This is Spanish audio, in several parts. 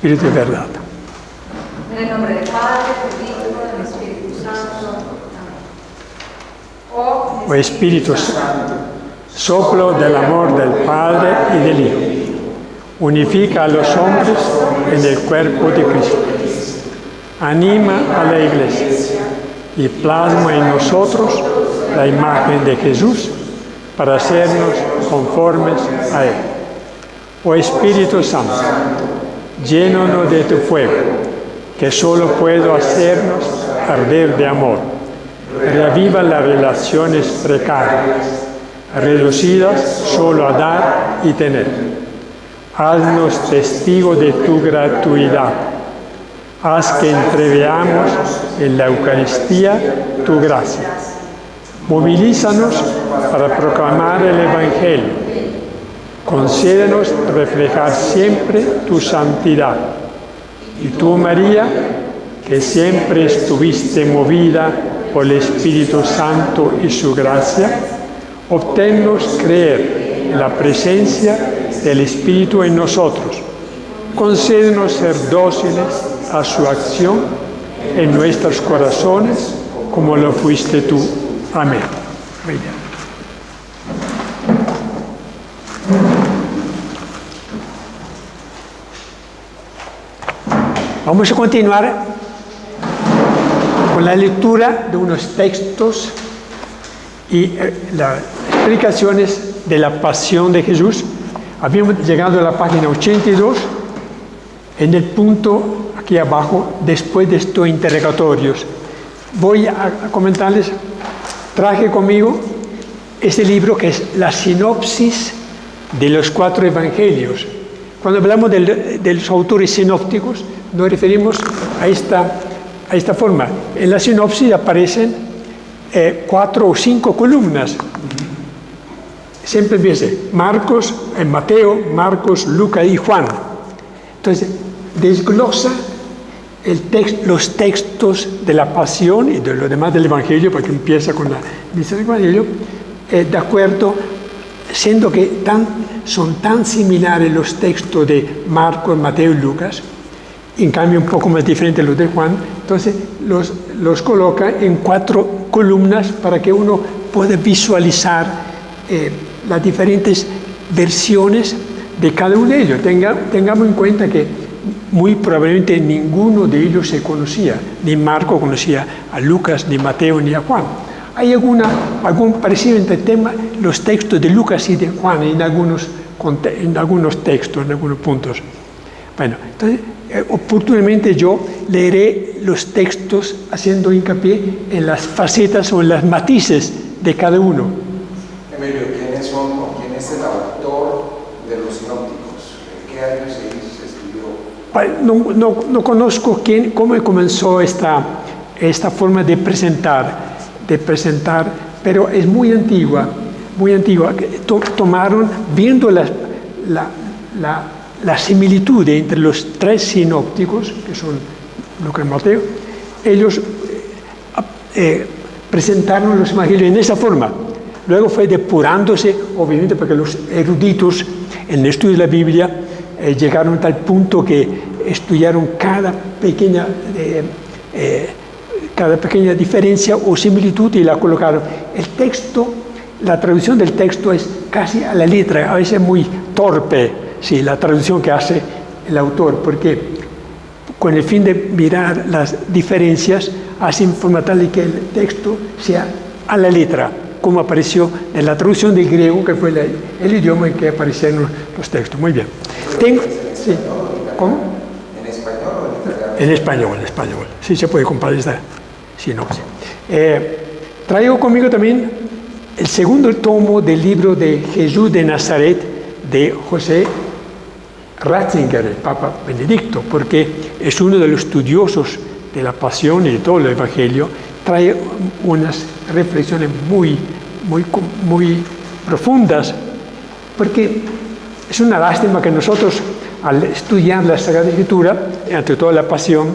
Espíritu de verdad. En el nombre del Padre, del Hijo, del Espíritu Santo. Amén. O Espíritu Santo, soplo del amor del Padre y del Hijo, unifica a los hombres en el cuerpo de Cristo, anima a la Iglesia y plasma en nosotros la imagen de Jesús para hacernos conformes a Él. Oh Espíritu Santo, llénanos de tu fuego, que solo puede hacernos arder de amor. Reaviva las relaciones precarias, reducidas solo a dar y tener. Haznos testigos de tu gratuidad. Haz que entreveamos en la Eucaristía tu gracia. Movilízanos para proclamar el Evangelio. Concédenos reflejar siempre tu santidad. Y tú, María, que siempre estuviste movida por el Espíritu Santo y su gracia, obténnos creer en la presencia del Espíritu en nosotros. Concédenos ser dóciles a su acción en nuestros corazones, como lo fuiste tú. Amén. Muy bien. Vamos a continuar con la lectura de unos textos y las explicaciones de la pasión de Jesús. Habíamos llegado a la página 82, en el punto aquí abajo, después de estos interrogatorios. Voy a comentarles, traje conmigo este libro que es la sinopsis de los 4 evangelios. Cuando hablamos de los autores sinópticos, nos referimos a esta forma. En la sinopsis aparecen 4 o 5 columnas. Siempre empieza Marcos, Mateo, Marcos, Lucas y Juan. Entonces, desglosa los textos de la pasión y de lo demás del Evangelio, porque empieza con la misa del Evangelio, de acuerdo, siendo que son tan similares los textos de Marcos, Mateo y Lucas, en cambio un poco más diferentes los de Juan, entonces los coloca en 4 columnas para que uno pueda visualizar las diferentes versiones de cada uno de ellos. Tengamos en cuenta que muy probablemente ninguno de ellos se conocía, ni Marco conocía a Lucas, ni Mateo, ni a Juan. Hay algún parecido entre los textos de Lucas y de Juan en algunos textos, en algunos puntos. Bueno, entonces, oportunamente yo leeré los textos haciendo hincapié en las facetas o en las matices de cada uno. Emilio, ¿quién es el autor de los sinópticos? ¿En qué año se escribió? No conozco cómo comenzó esta forma de presentar, pero es muy antigua. Tomaron, viendo la similitud entre los 3 sinópticos, que son Lucas y Mateo, ellos presentaron los evangelios en esa forma. Luego fue depurándose, obviamente, porque los eruditos en el estudio de la Biblia llegaron a tal punto que estudiaron cada pequeña diferencia o similitud y la colocaron. El texto, la traducción del texto es casi a la letra, a veces muy torpe, sí, la traducción que hace el autor, porque con el fin de mirar las diferencias, hace en forma tal de que el texto sea a la letra, como apareció en la traducción del griego, que fue el idioma en que aparecieron los textos. Muy bien. Sí. ¿Cómo? ¿En español o en italiano? En español. Sí, se puede comparar esta sinopsis. Traigo conmigo también el segundo tomo del libro de Jesús de Nazaret de José Ratzinger, el Papa Benedicto, porque es uno de los estudiosos de la pasión y de todo el Evangelio. Trae unas reflexiones muy profundas, porque es una lástima que nosotros, al estudiar la Sagrada Escritura, ante toda la pasión,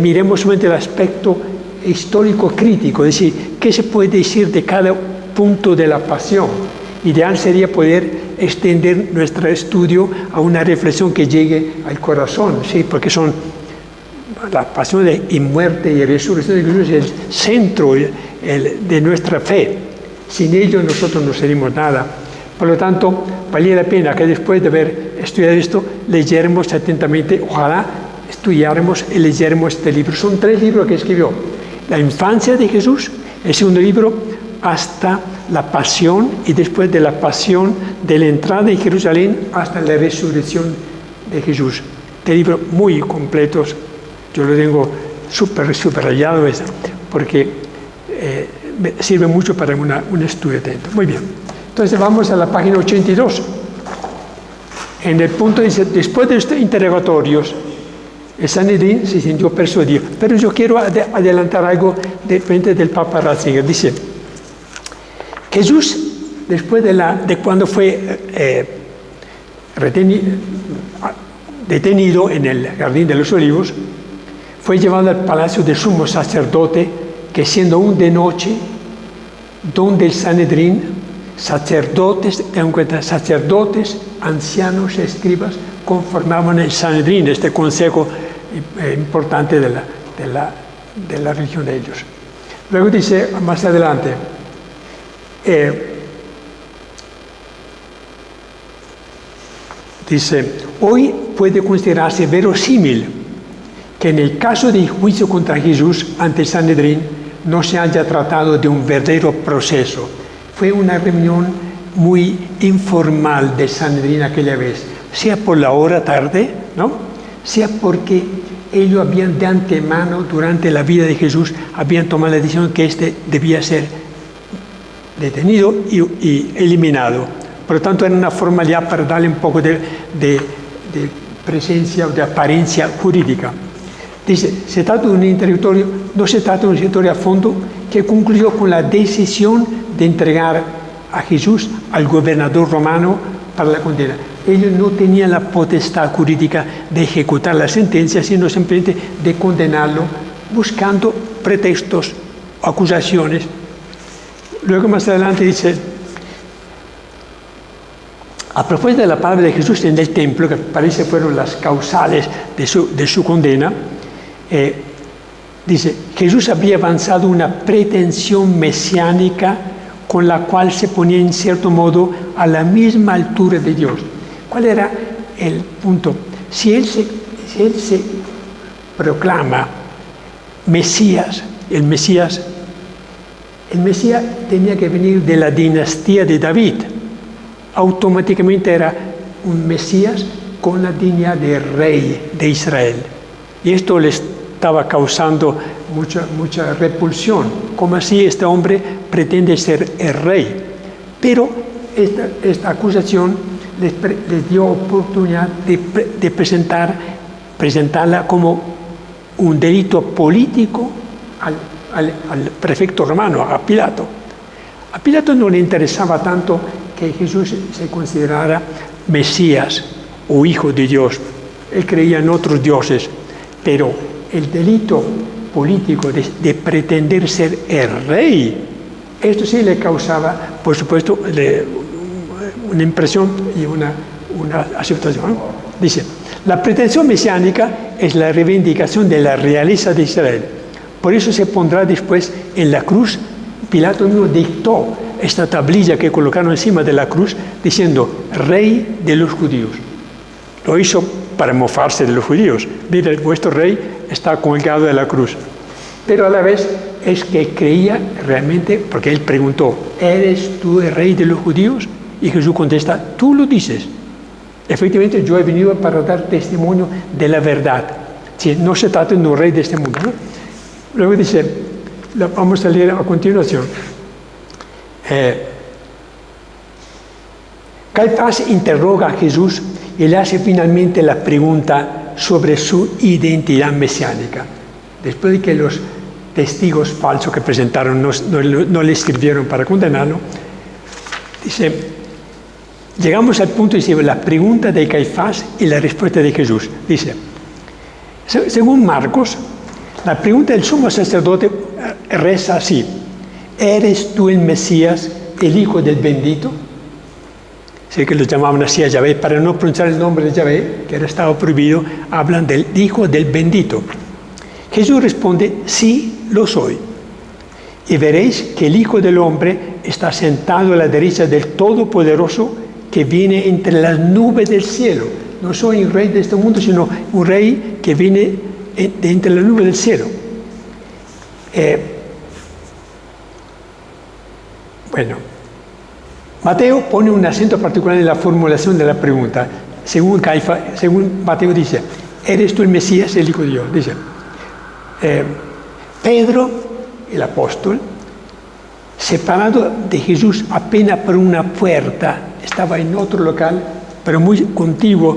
miremos solamente el aspecto histórico crítico, es decir, qué se puede decir de cada punto de la pasión. Ideal sería poder extender nuestro estudio a una reflexión que llegue al corazón, ¿sí? Porque son la pasión y muerte y resurrección de Jesús es el centro de nuestra fe. Sin ello nosotros no seríamos nada. Por lo tanto, valía la pena que después de haber estudiado esto, leyéramos atentamente, ojalá estudiáramos y leyéramos este libro. Son 3 libros que escribió. La infancia de Jesús, el segundo libro, hasta la pasión, y después de la pasión, de la entrada en Jerusalén hasta la resurrección de Jesús. Este libro muy completos, yo lo tengo subrayado porque sirve mucho para un estudio atento. Muy bien. Entonces vamos a la página 82. En el punto dice, después de estos interrogatorios, el Sanedrín se sintió persuadido. Pero yo quiero adelantar algo del Papa Ratzinger. Dice, Jesús, después de cuando fue detenido en el Jardín de los Olivos, fue llevado al palacio del sumo sacerdote, que siendo aún de noche, donde el Sanedrín, sacerdotes, tengan en cuenta, sacerdotes, ancianos, escribas, conformaban el Sanedrín, este consejo importante de la religión de ellos. Luego dice, más adelante, dice, hoy puede considerarse verosímil que en el caso de juicio contra Jesús ante el Sanedrín no se haya tratado de un verdadero proceso. Fue una reunión muy informal del Sanedrín aquella vez, sea por la hora tarde, ¿no? Sea porque ellos habían de antemano, durante la vida de Jesús, habían tomado la decisión que éste debía ser detenido y eliminado. Por lo tanto, era una formalidad para darle un poco de presencia o de apariencia jurídica. Dice, se trata de un interrogatorio, no se trata de un interrogatorio a fondo que concluyó con la decisión de entregar a Jesús al gobernador romano para la condena. Ellos no tenían la potestad jurídica de ejecutar la sentencia, sino simplemente de condenarlo, buscando pretextos, acusaciones. Luego más adelante dice, a propósito de la palabra de Jesús en el templo, que parece fueron las causales de su condena, dice, Jesús había avanzado una pretensión mesiánica con la cual se ponía en cierto modo a la misma altura de Dios. ¿Cuál era el punto? Si él se proclama Mesías, el Mesías tenía que venir de la dinastía de David. Automáticamente era un Mesías con la dignidad de rey de Israel. Y esto le estaba causando mucha repulsión. ¿Cómo así este hombre pretende ser el rey? Pero esta acusación les dio oportunidad de presentarla como un delito político al prefecto romano, a Pilato. A Pilato no le interesaba tanto que Jesús se considerara Mesías o Hijo de Dios. Él creía en otros dioses, pero el delito político de pretender ser el rey, esto sí le causaba, por supuesto, una impresión y una aceptación. Dice, la pretensión mesiánica es la reivindicación de la realeza de Israel. Por eso se pondrá después en la cruz. Pilato mismo dictó esta tablilla que colocaron encima de la cruz diciendo, Rey de los judíos. Lo hizo para mofarse de los judíos. Mire, vuestro rey está colgado de la cruz. Pero a la vez es que creía realmente, porque él preguntó, ¿eres tú el rey de los judíos? Y Jesús contesta, tú lo dices. Efectivamente, yo he venido para dar testimonio de la verdad. Sí, no se trata de un rey de este mundo, ¿no? Luego dice, vamos a leer a continuación. Caifás interroga a Jesús y le hace finalmente la pregunta sobre su identidad mesiánica. Después de que los testigos falsos que presentaron no le escribieron para condenarlo, dice, llegamos al punto de la pregunta de Caifás y la respuesta de Jesús. Dice, según Marcos, la pregunta del sumo sacerdote reza así, ¿eres tú el Mesías, el Hijo del Bendito? sé que lo llamaban así a Yahvé, para no pronunciar el nombre de Yahvé, que era estado prohibido, hablan del Hijo del Bendito. Jesús responde, sí, lo soy. Y veréis que el Hijo del Hombre está sentado a la derecha del Todopoderoso, que viene entre las nubes del cielo. No soy un rey de este mundo, sino un rey que viene de entre las nubes del cielo. Bueno, Mateo pone un acento particular en la formulación de la pregunta. Según Mateo dice, ¿eres tú el Mesías, el Hijo de Dios? Dice, Pedro, el apóstol, separado de Jesús apenas por una puerta, estaba en otro local, pero muy contiguo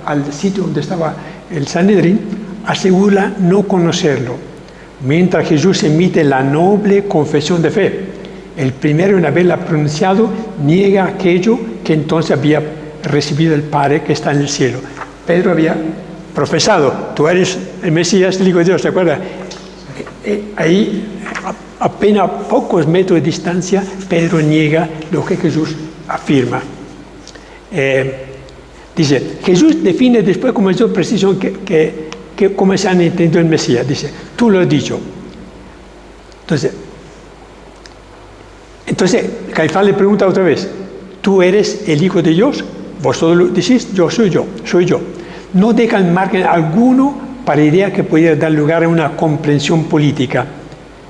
al sitio donde estaba el Sanedrín, asegura no conocerlo, mientras Jesús emite la noble confesión de fe. El primero en haberla pronunciado niega aquello que entonces había recibido el Padre que está en el cielo. Pedro había profesado, tú eres el Mesías, el Hijo de Dios, ¿se acuerda? Ahí, apenas a pocos metros de distancia, Pedro niega lo que Jesús afirma. Dice, Jesús define después con mayor precisión cómo se han entendido el Mesías. Dice, tú lo has dicho. Entonces, Caifás le pregunta otra vez, ¿tú eres el Hijo de Dios? Vosotros lo decís, yo soy yo, soy yo. No dejan margen alguno para idea que pudiera dar lugar a una comprensión política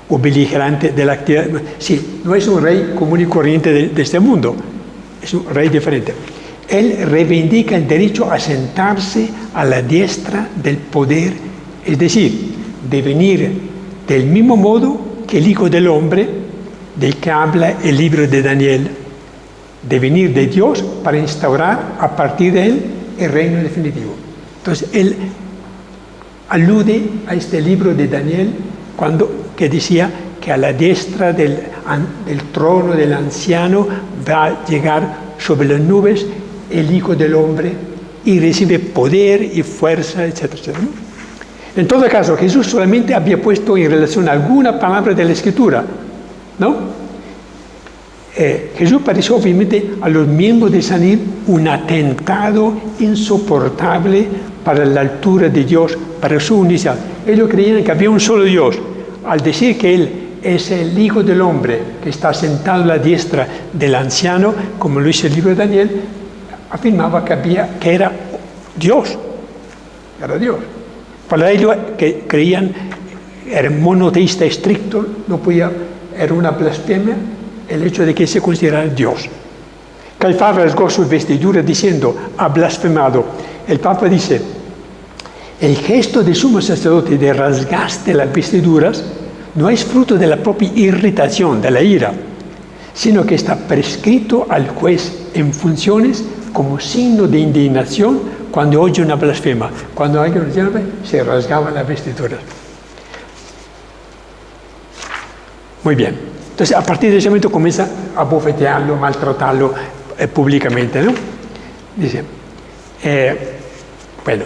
o beligerante de la actividad. Sí, no es un rey común y corriente de este mundo, es un rey diferente. Él reivindica el derecho a sentarse a la diestra del poder, es decir, de venir del mismo modo que el Hijo del Hombre, del que habla el libro de Daniel, de venir de Dios para instaurar a partir de él el reino definitivo. Entonces, él alude a este libro de Daniel que decía que a la diestra del trono del anciano va a llegar sobre las nubes el Hijo del Hombre y recibe poder y fuerza, etcétera, etcétera. En todo caso, Jesús solamente había puesto en relación alguna palabra de la Escritura, ¿no? Jesús pareció obviamente a los miembros de Sanir un atentado insoportable para la altura de Dios, para su unicidad. Ellos creían que había un solo Dios. Al decir que Él es el Hijo del Hombre que está sentado a la diestra del anciano, como lo dice el libro de Daniel, afirmaba que era Dios. Era Dios. Para ellos que creían, era monoteísta estricto, era una blasfemia el hecho de que se considerara Dios. Caifás rasgó sus vestiduras diciendo, ha blasfemado. El Papa dice, el gesto del sumo sacerdote de rasgarse las vestiduras no es fruto de la propia irritación, de la ira, sino que está prescrito al juez en funciones como signo de indignación cuando oye una blasfema. Cuando alguien se rasgaba las vestiduras. Muy bien. Entonces, a partir de ese momento comienza a bofetearlo, maltratarlo públicamente, ¿no? Dice, bueno,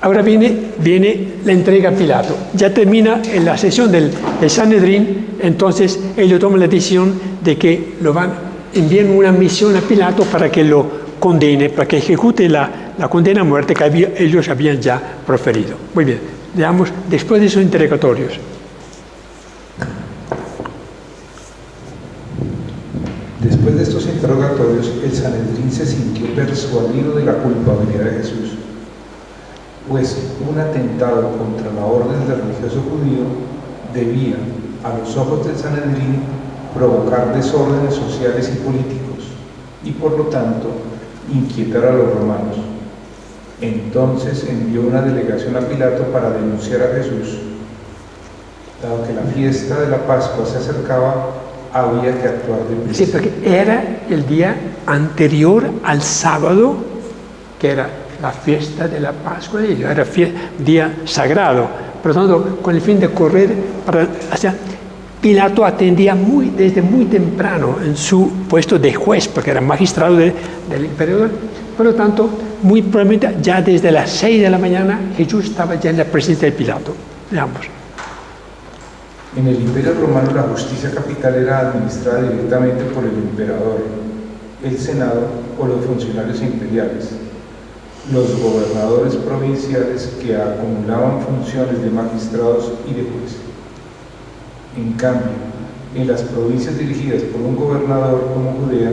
ahora viene la entrega a Pilato. Ya termina en la sesión del Sanedrín, entonces ellos toman la decisión de que envían una misión a Pilato para que lo condene, para que ejecute la condena a muerte que ellos habían ya proferido. Muy bien, veamos, después de esos interrogatorios. Después de estos interrogatorios, el Sanedrín se sintió persuadido de la culpabilidad de Jesús, pues un atentado contra la orden del religioso judío debía, a los ojos del Sanedrín, provocar desórdenes sociales y políticos, y por lo tanto, inquietar a los romanos. Entonces envió una delegación a Pilato para denunciar a Jesús. Dado que la fiesta de la Pascua se acercaba, había que actuar de prisa. Sí, porque era el día anterior al sábado, que era la fiesta de la Pascua de ellos, era día sagrado. Por lo tanto, con el fin de correr, Pilato atendía desde muy temprano en su puesto de juez, porque era magistrado del emperador. Por lo tanto, muy probablemente ya desde las 6 de la mañana Jesús estaba ya en la presencia de Pilato. Veamos. En el Imperio Romano la justicia capital era administrada directamente por el emperador. el Senado o los funcionarios imperiales, los gobernadores provinciales que acumulaban funciones de magistrados y de jueces. En cambio, en las provincias dirigidas por un gobernador como Judea,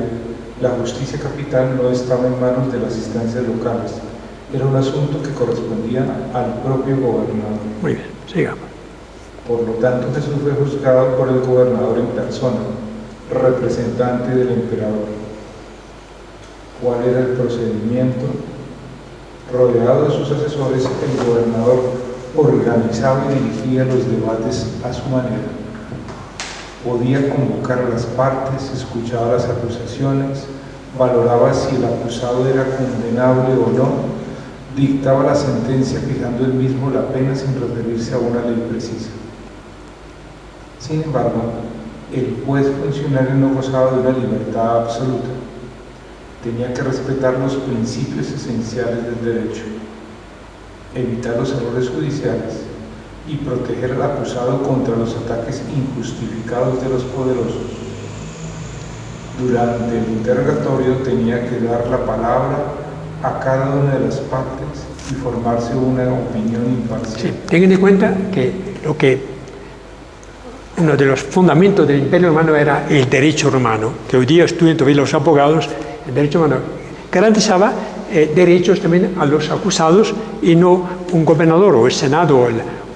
la justicia capital no estaba en manos de las instancias locales, era un asunto que correspondía al propio gobernador. Muy bien, sigamos. Por lo tanto, Jesús fue juzgado por el gobernador en persona, representante del emperador. ¿Cuál era el procedimiento? Rodeado de sus asesores, el gobernador organizaba y dirigía los debates a su manera. Podía convocar a las partes, escuchaba las acusaciones, valoraba si el acusado era condenable o no, dictaba la sentencia fijando él mismo la pena sin referirse a una ley precisa. Sin embargo, el juez funcionario no gozaba de una libertad absoluta. Tenía que respetar los principios esenciales del derecho, evitar los errores judiciales y proteger al acusado contra los ataques injustificados de los poderosos. Durante el interrogatorio tenía que dar la palabra a cada una de las partes y formarse una opinión imparcial. Sí, tengan en cuenta que uno de los fundamentos del Imperio Romano era el derecho romano, que hoy día estudian todavía los abogados. El derecho romano garantizaba derechos también a los acusados y no un gobernador o el Senado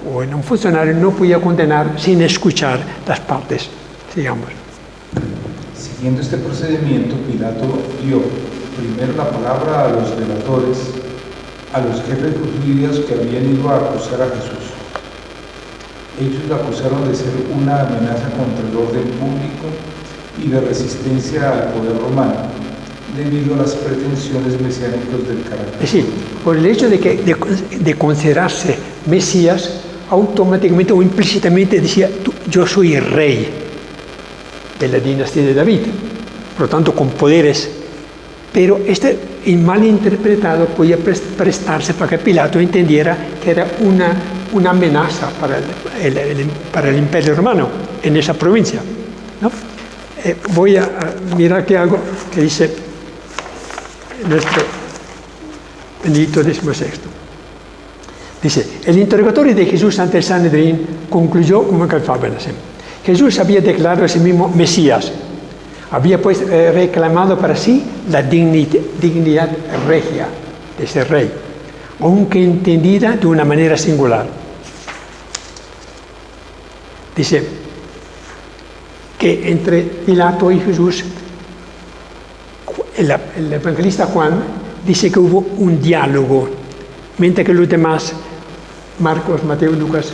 o un funcionario no podía condenar sin escuchar las partes, digamos. Siguiendo este procedimiento, Pilato dio primero la palabra a los delatores, a los jefes judíos que habían ido a acusar a Jesús. Ellos lo acusaron de ser una amenaza contra el orden público y de resistencia al poder romano, debido a las pretensiones mesiánicas del carácter. Es decir, por el hecho de considerarse Mesías, automáticamente o implícitamente decía, yo soy rey de la dinastía de David, por lo tanto con poderes. Pero este mal interpretado podía prestarse para que Pilato entendiera que era una amenaza para el Imperio Romano en esa provincia, ¿no? Voy a mirar aquí algo que dice nuestro Benedicto XVI. Dice, el interrogatorio de Jesús ante el Sanedrín concluyó como Caifás. Jesús había declarado a sí mismo Mesías. Había pues reclamado para sí la dignidad regia de ser rey, aunque entendida de una manera singular. Dice que entre Pilato y Jesús, el evangelista Juan dice que hubo un diálogo, mientras que los demás, Marcos, Mateo y Lucas,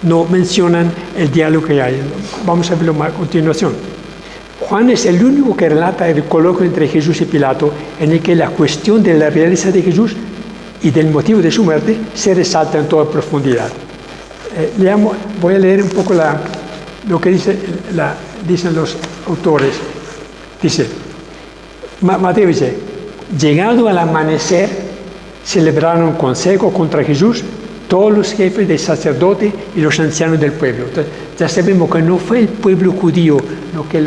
no mencionan el diálogo que hay. Vamos a verlo a continuación. Juan es el único que relata el coloquio entre Jesús y Pilato, en el que la cuestión de la realeza de Jesús y del motivo de su muerte se resalta en toda profundidad. Voy a leer un poco lo que dicen los autores. Dice, Mateo dice, llegado al amanecer, celebraron consejo contra Jesús todos los jefes de sacerdote y los ancianos del pueblo. Entonces, ya sabemos que no fue el pueblo judío lo que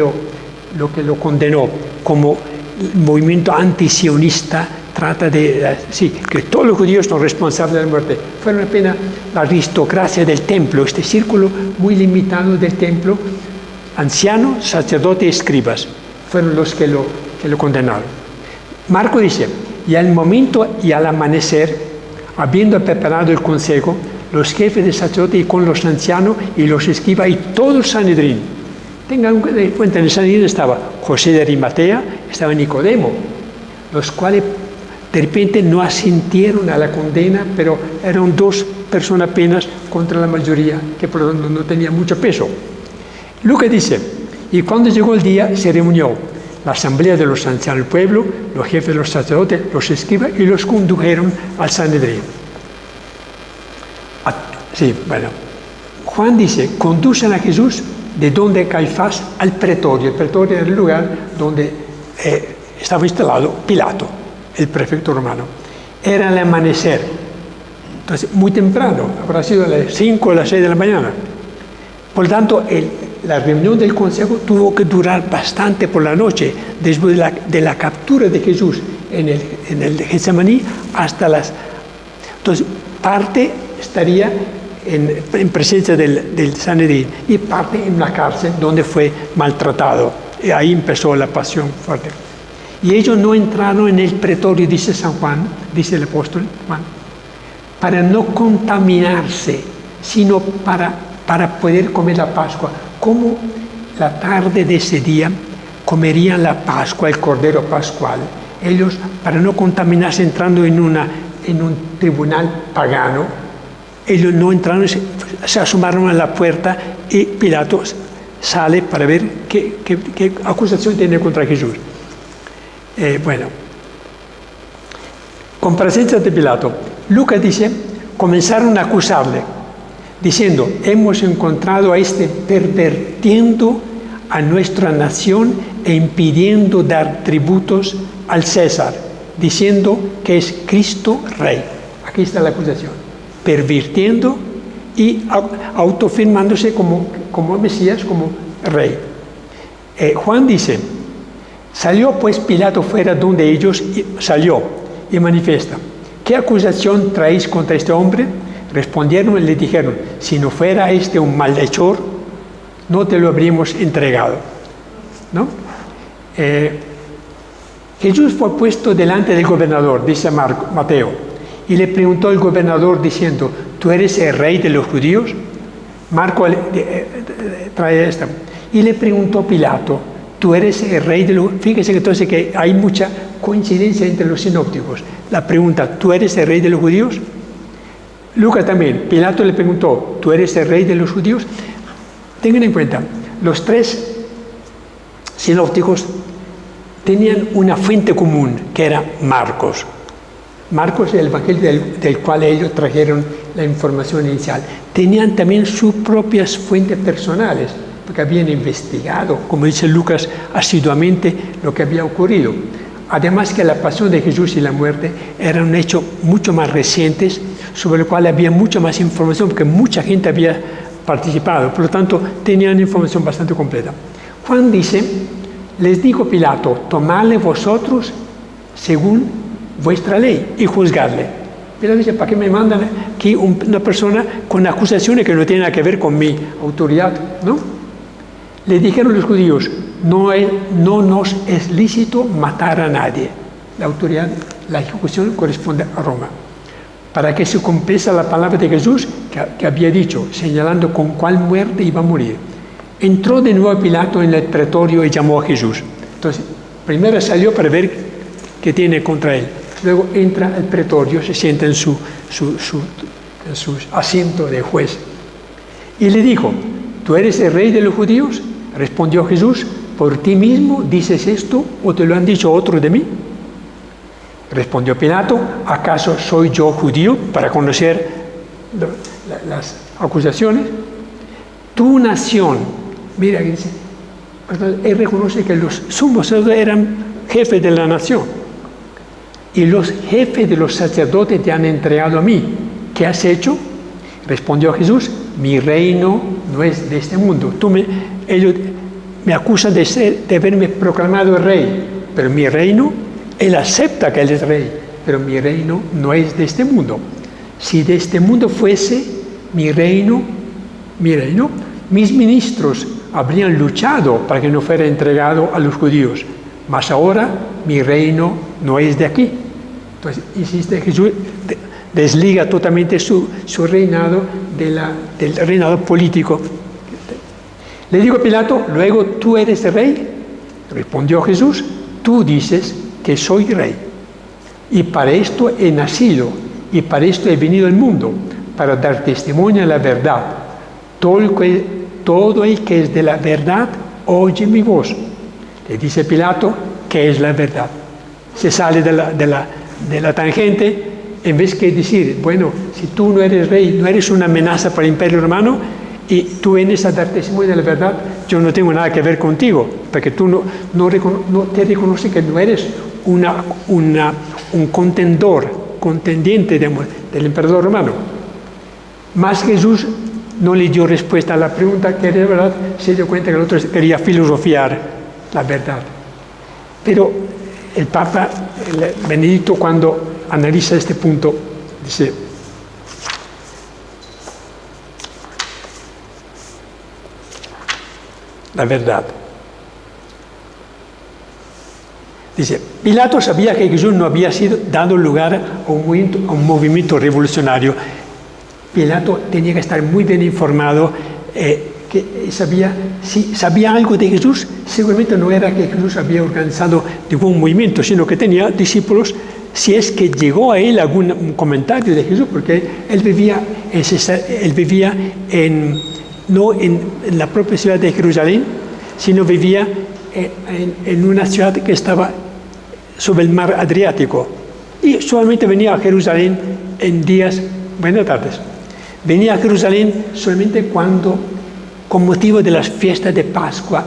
lo condenó, como el movimiento antisionista trata de decir que todos los judíos son responsables de la muerte. Fueron apenas la aristocracia del templo, este círculo muy limitado del templo, ancianos, sacerdotes y escribas, fueron los que lo condenaron. Marco dice, y al momento y al amanecer, habiendo preparado el consejo, los jefes de sacerdotes y con los ancianos y los escribas y todo el Sanedrín. Tengan en cuenta, en el Sanedrín estaba José de Arimatea, estaba Nicodemo, los cuales de repente no asintieron a la condena, pero eran 2 personas apenas contra la mayoría, que por lo tanto no tenía mucho peso. Lucas dice, y cuando llegó el día se reunió la asamblea de los ancianos del pueblo, los jefes de los sacerdotes, los escribas, y los condujeron al Sanedrín. Sí, bueno. Juan dice, conducen a Jesús de donde Caifás al pretorio. El pretorio era el lugar donde estaba instalado Pilato, el prefecto romano. Era el amanecer. Entonces, muy temprano, habrá sido a las 5 o las 6 de la mañana. Por lo tanto, la reunión del consejo tuvo que durar bastante por la noche, después de la captura de Jesús en el Getsemaní hasta las... Entonces, parte estaría en presencia del Sanedrín y parte en la cárcel donde fue maltratado. Y ahí empezó la pasión fuerte. Y ellos no entraron en el pretorio, dice San Juan, dice el apóstol Juan, para no contaminarse, sino para poder comer la Pascua. Como la tarde de ese día comerían la Pascua, el Cordero Pascual, ellos, para no contaminarse entrando en un tribunal pagano, ellos no entraron, se asomaron a la puerta y Pilato sale para ver qué acusación tiene contra Jesús. Bueno, comparecencia de Pilato. Lucas dice, comenzaron a acusarle, diciendo, hemos encontrado a este pervirtiendo a nuestra nación e impidiendo dar tributos al César, diciendo que es Cristo Rey. Aquí está la acusación. Pervirtiendo y autofirmándose como Mesías, como Rey. Juan dice, salió pues Pilato fuera donde ellos salió y manifiesta, ¿qué acusación traéis contra este hombre? Respondieron y le dijeron, si no fuera este un malhechor, no te lo habríamos entregado. ¿No? Jesús fue puesto delante del gobernador, dice Mateo, y le preguntó el gobernador diciendo, ¿tú eres el rey de los judíos? Marco trae esta. Y le preguntó Pilato, ¿tú eres el rey de los...? Fíjese que entonces que hay mucha coincidencia entre los sinópticos. La pregunta, ¿tú eres el rey de los judíos? Lucas también, Pilato le preguntó, ¿tú eres el rey de los judíos? Tengan en cuenta, los tres sinópticos tenían una fuente común, que era Marcos. Marcos es el evangelio del cual ellos trajeron la información inicial. Tenían también sus propias fuentes personales, porque habían investigado, como dice Lucas, asiduamente lo que había ocurrido. Además que la pasión de Jesús y la muerte eran un hecho mucho más recientes, sobre el cual había mucha más información, porque mucha gente había participado. Por lo tanto, tenían información bastante completa. Juan dice, les dijo Pilato, tomadle vosotros según vuestra ley y juzgadle. Pilato dice, ¿para qué me mandan aquí una persona con acusaciones que no tienen nada que ver con mi autoridad? ¿No? Le dijeron los judíos, no nos es lícito matar a nadie. La autoridad, la ejecución corresponde a Roma. Para que se cumpliese la palabra de Jesús que había dicho, señalando con cuál muerte iba a morir. Entró de nuevo Pilato en el pretorio y llamó a Jesús. Entonces, primero salió para ver qué tiene contra él. Luego entra al pretorio, se sienta en su asiento de juez. Y le dijo, ¿tú eres el rey de los judíos? Respondió Jesús, ¿por ti mismo dices esto o te lo han dicho otros de mí? Respondió Pilato, ¿acaso soy yo judío para conocer las acusaciones? Tu nación, mira, dice, él reconoce que los sumos sacerdotes eran jefes de la nación. Y los jefes de los sacerdotes te han entregado a mí. ¿Qué has hecho? Respondió Jesús, mi reino no es de este mundo. Ellos me acusan de haberme proclamado rey, pero mi reino, él acepta que él es rey, pero mi reino no es de este mundo. Si de este mundo fuese mi reino, mis ministros habrían luchado para que no fuera entregado a los judíos. Mas ahora mi reino no es de aquí. Entonces, insiste, Jesús desliga totalmente su reinado del reinado político. Le digo a Pilato, luego tú eres el rey. Respondió Jesús, tú dices que soy rey. Y para esto he nacido, y para esto he venido al mundo, para dar testimonio a la verdad. Todo el que es de la verdad oye mi voz. Le dice Pilato, ¿qué es la verdad? Se sale de la tangente, en vez que decir, bueno, si tú no eres rey, no eres una amenaza para el Imperio Romano, y tú vienes a dar testimonio de la verdad, yo no tengo nada que ver contigo, porque tú no te reconoces que no eres un contendiente del emperador romano. Mas Jesús no le dio respuesta a la pregunta que era verdad, se dio cuenta que el otro quería filosofiar la verdad. Pero el Papa Benedicto, cuando analiza este punto, dice: la verdad. Dice, Pilato sabía que Jesús no había sido dado lugar a un movimiento revolucionario. Pilato tenía que estar muy bien informado, que si sabía algo de Jesús, seguramente no era que Jesús había organizado ningún movimiento, sino que tenía discípulos, si es que llegó a él algún comentario de Jesús, porque él vivía no en la propia ciudad de Jerusalén, sino vivía en una ciudad que estaba sobre el mar Adriático. Y solamente venía a Jerusalén en días, buenas tardes, venía a Jerusalén solamente cuando, con motivo de las fiestas de Pascua,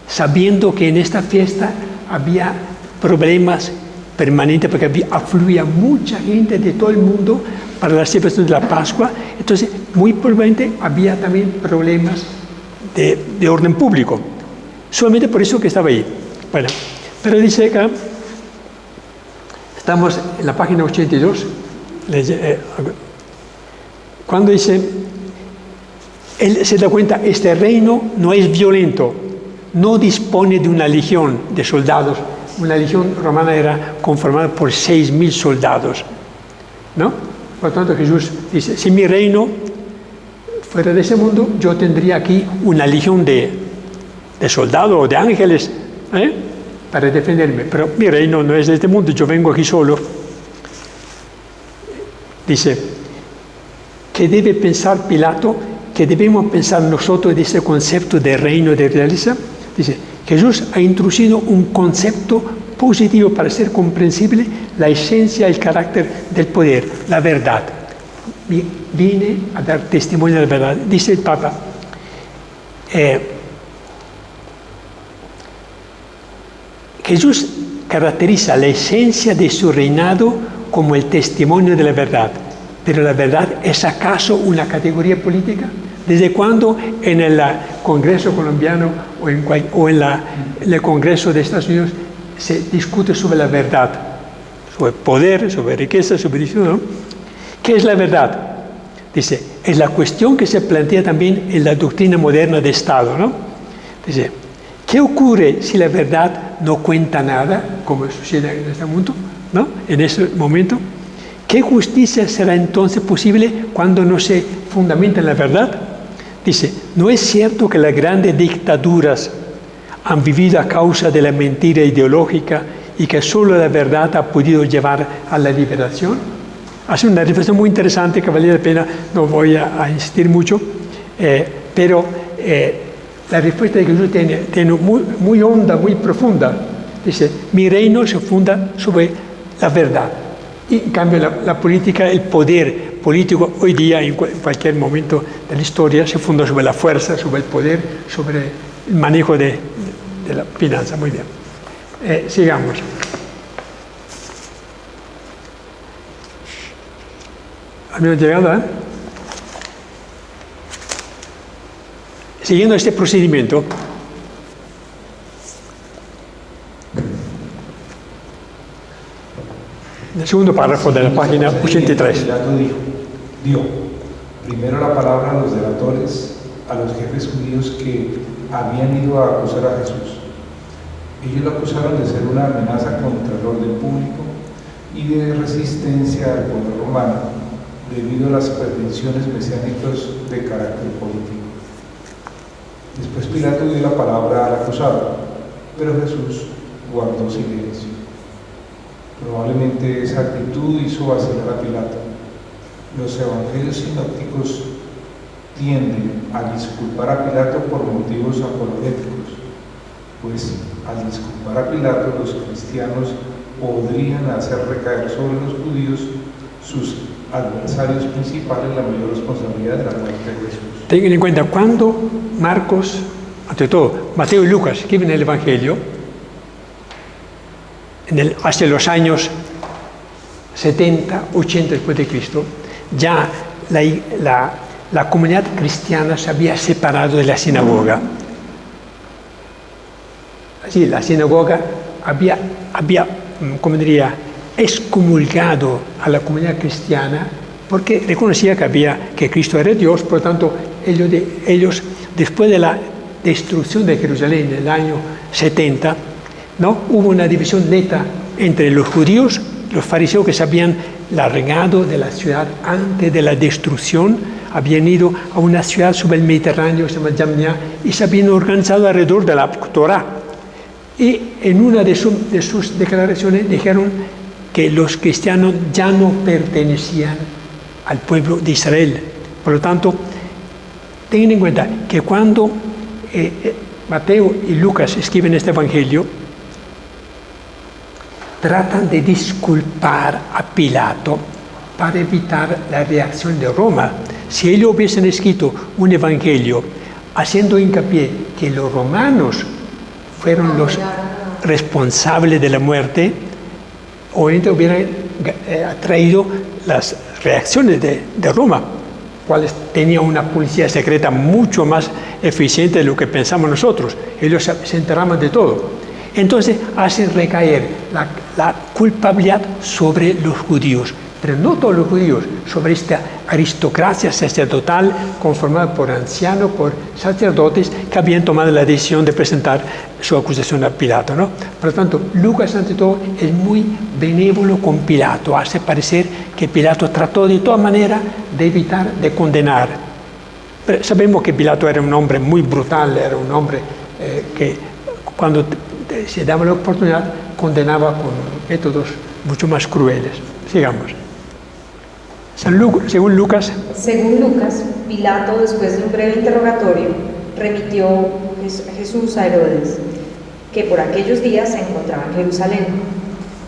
sabiendo que en esta fiesta había problemas permanentes, porque afluía mucha gente de todo el mundo para la celebración de la Pascua. Entonces, muy probablemente había también problemas de orden público. Solamente por eso que estaba ahí. Bueno, pero dice acá, estamos en la página 82, cuando dice, él se da cuenta, este reino no es violento, no dispone de una legión de soldados. Una legión romana era conformada por 6.000 soldados, ¿no? Por lo tanto, Jesús dice, si mi reino fuera de ese mundo, yo tendría aquí una legión de soldados o de ángeles para defenderme. Pero mi reino no es de este mundo, yo vengo aquí solo. Dice, ¿qué debe pensar Pilato? ¿Qué debemos pensar nosotros de ese concepto de reino de realeza? Dice, Jesús ha introducido un concepto positivo para ser comprensible la esencia y el carácter del poder, la verdad. Viene a dar testimonio de la verdad. Dice el Papa, Jesús caracteriza la esencia de su reinado como el testimonio de la verdad. Pero la verdad es acaso una categoría política. ¿Desde cuándo en el Congreso colombiano o en el Congreso de Estados Unidos se discute sobre la verdad? Sobre poder, sobre riqueza, sobre dinero, ¿no? ¿Qué es la verdad? Dice, es la cuestión que se plantea también en la doctrina moderna de Estado, ¿no? Dice, ¿qué ocurre si la verdad no cuenta nada, como sucede en este mundo, ¿no? En ese momento? ¿Qué justicia será entonces posible cuando no se fundamenta en la verdad? Dice, ¿no es cierto que las grandes dictaduras han vivido a causa de la mentira ideológica y que solo la verdad ha podido llevar a la liberación? Hace una reflexión muy interesante que valía la pena, no voy a insistir mucho, pero la respuesta de Jesús tiene muy honda, muy profunda. Dice, mi reino se funda sobre la verdad. Y en cambio la política, el poder político hoy día, en cualquier momento de la historia, se funda sobre la fuerza, sobre el poder, sobre el manejo de la finanza. Muy bien. Sigamos. ¿Habíamos llegado? Siguiendo este procedimiento, el segundo párrafo de la página 83. Pilato dio primero la palabra a los delatores, a los jefes judíos que habían ido a acusar a Jesús. Ellos lo acusaron de ser una amenaza contra el orden público y de resistencia al poder romano, debido a las pretensiones mesiánicas de carácter político. Después Pilato dio la palabra al acusado, pero Jesús guardó silencio. Probablemente esa actitud hizo vacilar a Pilato. Los evangelios sinópticos tienden a disculpar a Pilato por motivos apologéticos, pues al disculpar a Pilato los cristianos podrían hacer recaer sobre los judíos, sus adversarios principales, la mayor responsabilidad de la muerte de Jesús. Tengan en cuenta, cuando Marcos, ante todo, Mateo y Lucas escriben el Evangelio, hacia los años 70, 80 después de Cristo, ya la comunidad cristiana se había separado de la sinagoga. Así, la sinagoga había, como diría, excomulgado a la comunidad cristiana porque reconocía que Cristo era Dios. Por lo tanto, ellos después de la destrucción de Jerusalén en el año 70, ¿no? Hubo una división neta entre los judíos, los fariseos que se habían largado de la ciudad antes de la destrucción, habían ido a una ciudad sobre el Mediterráneo que se llama Yamnia y se habían organizado alrededor de la Torá. Y en una de sus declaraciones dijeron que los cristianos ya no pertenecían al pueblo de Israel. Por lo tanto, tengan en cuenta que cuando Mateo y Lucas escriben este evangelio, tratan de disculpar a Pilato para evitar la reacción de Roma. Si ellos hubiesen escrito un evangelio haciendo hincapié que los romanos fueron los responsables de la muerte, obviamente hubieran atraído las reacciones de Roma, cuales tenían una policía secreta mucho más eficiente de lo que pensamos nosotros. Ellos se enteraban de todo. Entonces hacen recaer la culpabilidad sobre los judíos, pero no todos los judíos, sobre esta aristocracia sacerdotal conformada por ancianos, por sacerdotes que habían tomado la decisión de presentar su acusación a Pilato, ¿no? Por lo tanto, Lucas, ante todo, es muy benévolo con Pilato, hace parecer que Pilato trató de todas maneras de evitar de condenar. Pero sabemos que Pilato era un hombre muy brutal, era un hombre que cuando se daba la oportunidad condenaba con métodos mucho más crueles. Sigamos. Según Lucas, Pilato, después de un breve interrogatorio, remitió a Jesús a Herodes, que por aquellos días se encontraba en Jerusalén.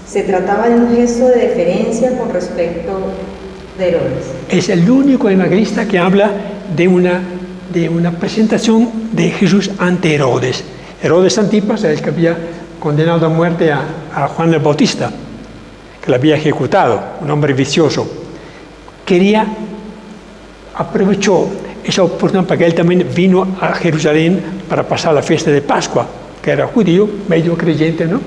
Se trataba de un gesto de deferencia con respecto de Herodes. Es el único evangelista que habla de una presentación de Jesús ante Herodes. Herodes Antipas es el que había condenado a muerte a Juan el Bautista, que lo había ejecutado, un hombre vicioso. Aprovechó esa oportunidad para que él también vino a Jerusalén para pasar la fiesta de Pascua, que era judío, medio creyente, ¿no?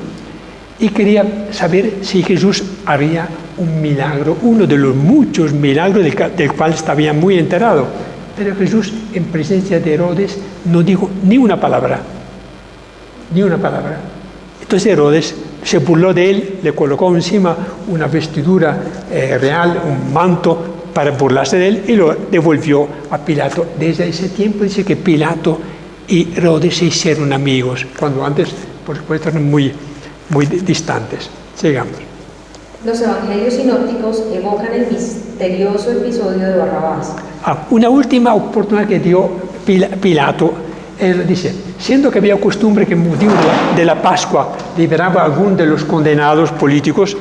Y quería saber si Jesús haría un milagro, uno de los muchos milagros del cual estaba muy enterado. Pero Jesús, en presencia de Herodes, no dijo ni una palabra. Ni una palabra. Entonces Herodes se burló de él, le colocó encima una vestidura real, un manto para burlarse de él y lo devolvió a Pilato. Desde ese tiempo dice que Pilato y Herodes se hicieron amigos, cuando antes, por supuesto, eran muy distantes. Sigamos. Los evangelios sinópticos evocan el misterioso episodio de Barrabás. Una última oportunidad que dio Pilato. Él dice, siendo que había costumbre que el motivo de la Pascua liberaba a algún de los condenados políticos,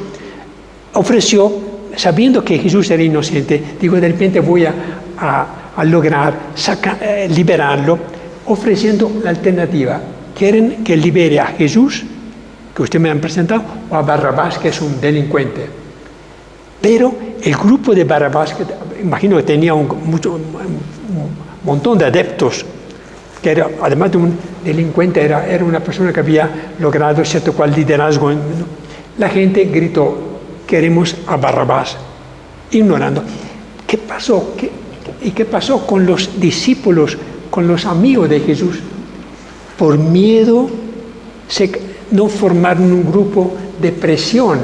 ofreció, sabiendo que Jesús era inocente, digo, de repente voy a lograr liberarlo, ofreciendo la alternativa. ¿Quieren que libere a Jesús, que ustedes me han presentado, o a Barrabás, que es un delincuente? Pero el grupo de Barrabás, que imagino que tenía un montón de adeptos, que era, además de un delincuente, era una persona que había logrado cierto cual liderazgo. La gente gritó, queremos a Barrabás, ignorando. ¿Qué pasó? ¿Qué pasó con los discípulos, con los amigos de Jesús? Por miedo no formaron un grupo de presión.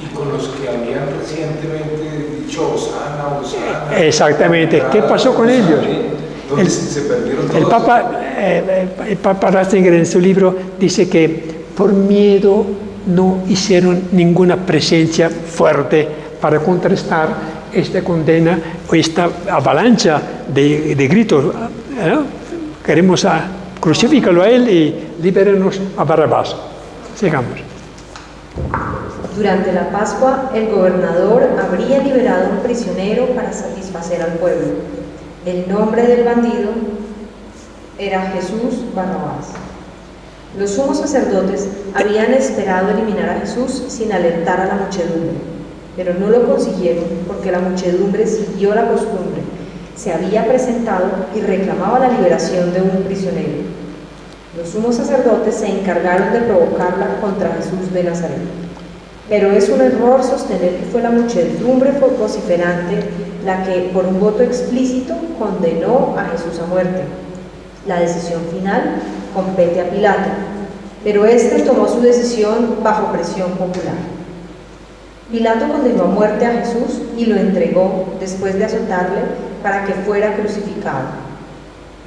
Y con los que habían recientemente dicho Hosana, Hosana. Exactamente. ¿Qué pasó con ellos? Se perdieron todos. El Papa Ratzinger en su libro dice que por miedo no hicieron ninguna presencia fuerte para contrastar esta condena o esta avalancha de gritos. Queremos crucifícalo a él y libérenos a Barrabás. Sigamos. Durante la Pascua, el gobernador habría liberado a un prisionero para satisfacer al pueblo. El nombre del bandido era Jesús Barrabás. Los sumos sacerdotes habían esperado eliminar a Jesús sin alertar a la muchedumbre, pero no lo consiguieron porque la muchedumbre siguió la costumbre se había presentado y reclamaba la liberación de un prisionero. Los sumos sacerdotes se encargaron de provocarla contra Jesús de Nazaret. Pero es un error sostener que fue la muchedumbre vociferante la que, por un voto explícito, condenó a Jesús a muerte. La decisión final compete a Pilato, pero éste tomó su decisión bajo presión popular. Pilato condenó a muerte a Jesús y lo entregó, después de azotarle, para que fuera crucificado.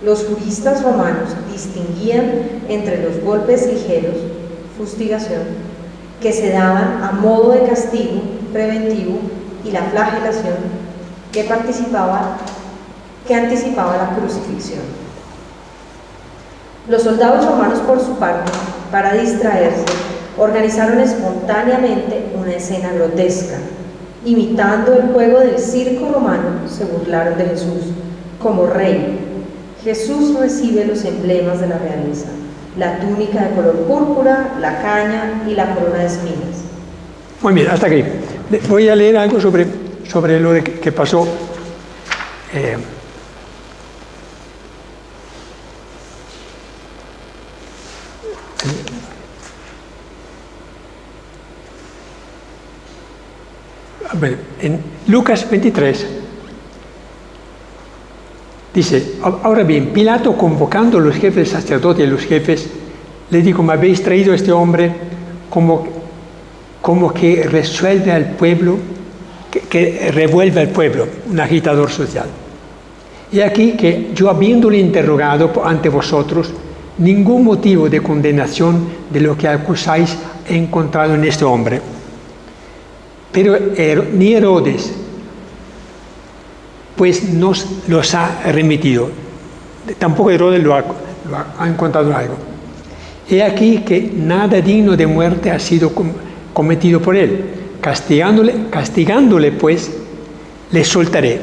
Los juristas romanos distinguían entre los golpes ligeros, fustigación, que se daban a modo de castigo preventivo, y la flagelación, que anticipaba la crucifixión. Los soldados romanos, por su parte, para distraerse, organizaron espontáneamente una escena grotesca. Imitando el juego del circo romano, se burlaron de Jesús como rey. Jesús recibe los emblemas de la realeza: la túnica de color púrpura, la caña y la corona de espinas. Muy bien, hasta aquí. Voy a leer algo sobre lo que pasó. En Lucas 23 dice: ahora bien, Pilato, convocando a los jefes del sacerdote y a los jefes, le dijo: me habéis traído a este hombre como que resuelve al pueblo, que revuelve al pueblo, un agitador social. Y aquí que yo, habiéndole interrogado ante vosotros, ningún motivo de condenación de lo que acusáis he encontrado en este hombre. Pero ni Herodes, pues nos los ha remitido. Tampoco Herodes lo ha encontrado algo. He aquí que nada digno de muerte ha sido cometido por él. Castigándole pues, le soltaré.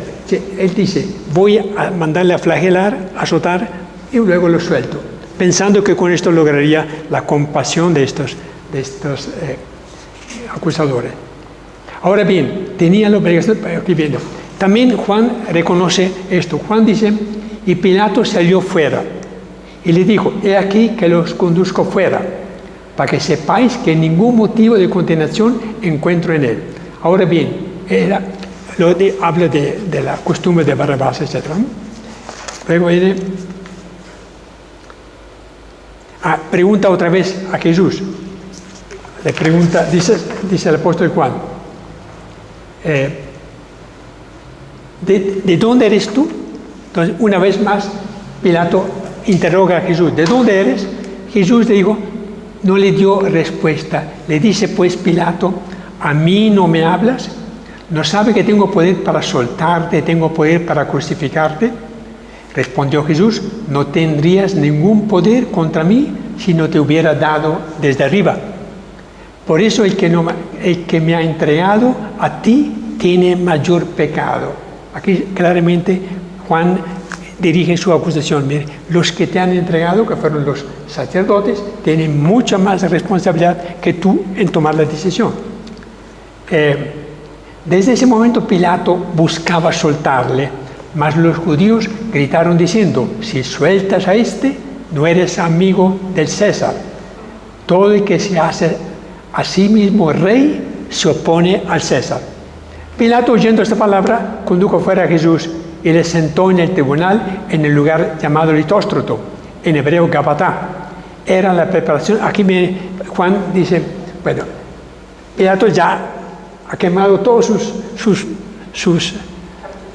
Él dice: voy a mandarle a flagelar, a azotar, y luego lo suelto, pensando que con esto lograría la compasión de estos acusadores. Ahora bien, tenía la obligación, aquí viendo. También Juan reconoce esto. Juan dice: y Pilato salió fuera y le dijo: he aquí que los conduzco fuera, para que sepáis que ningún motivo de condenación encuentro en él. Ahora bien, habla de la costumbre de Barrabás, etc. Luego viene, pregunta otra vez a Jesús. Le pregunta, dice el apóstol Juan: ¿de dónde eres tú? Entonces, una vez más, Pilato interroga a Jesús: ¿de dónde eres? Jesús le dijo, no le dio respuesta. Le dice pues Pilato: ¿a mí no me hablas? ¿No sabe que tengo poder para soltarte, tengo poder para crucificarte? Respondió Jesús: no tendrías ningún poder contra mí si no te hubiera dado desde arriba. Por eso el que me ha entregado a ti tiene mayor pecado. Aquí claramente Juan dirige su acusación. Mire, los que te han entregado, que fueron los sacerdotes, tienen mucha más responsabilidad que tú en tomar la decisión. Desde ese momento Pilato buscaba soltarle, mas los judíos gritaron diciendo: si sueltas a este, no eres amigo del César. Todo el que se hace a sí mismo rey se opone al César. Pilato, oyendo esta palabra, condujo fuera a Jesús y le sentó en el tribunal en el lugar llamado Litóstroto, en hebreo Gabatá. Era la preparación. Aquí Juan dice: bueno, Pilato ya ha quemado todos sus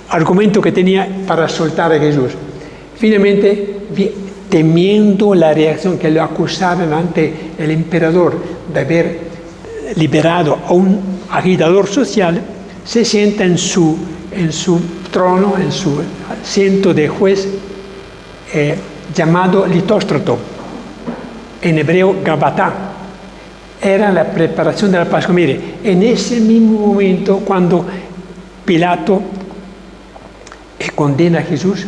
argumentos que tenía para soltar a Jesús. Finalmente, temiendo la reacción que lo acusaran ante el emperador de haber liberado a un agitador social, se sienta en su trono, en su asiento de juez, llamado Litóstroto, en hebreo Gabatá. Era la preparación de la Pascua. Mire, en ese mismo momento, cuando Pilato condena a Jesús,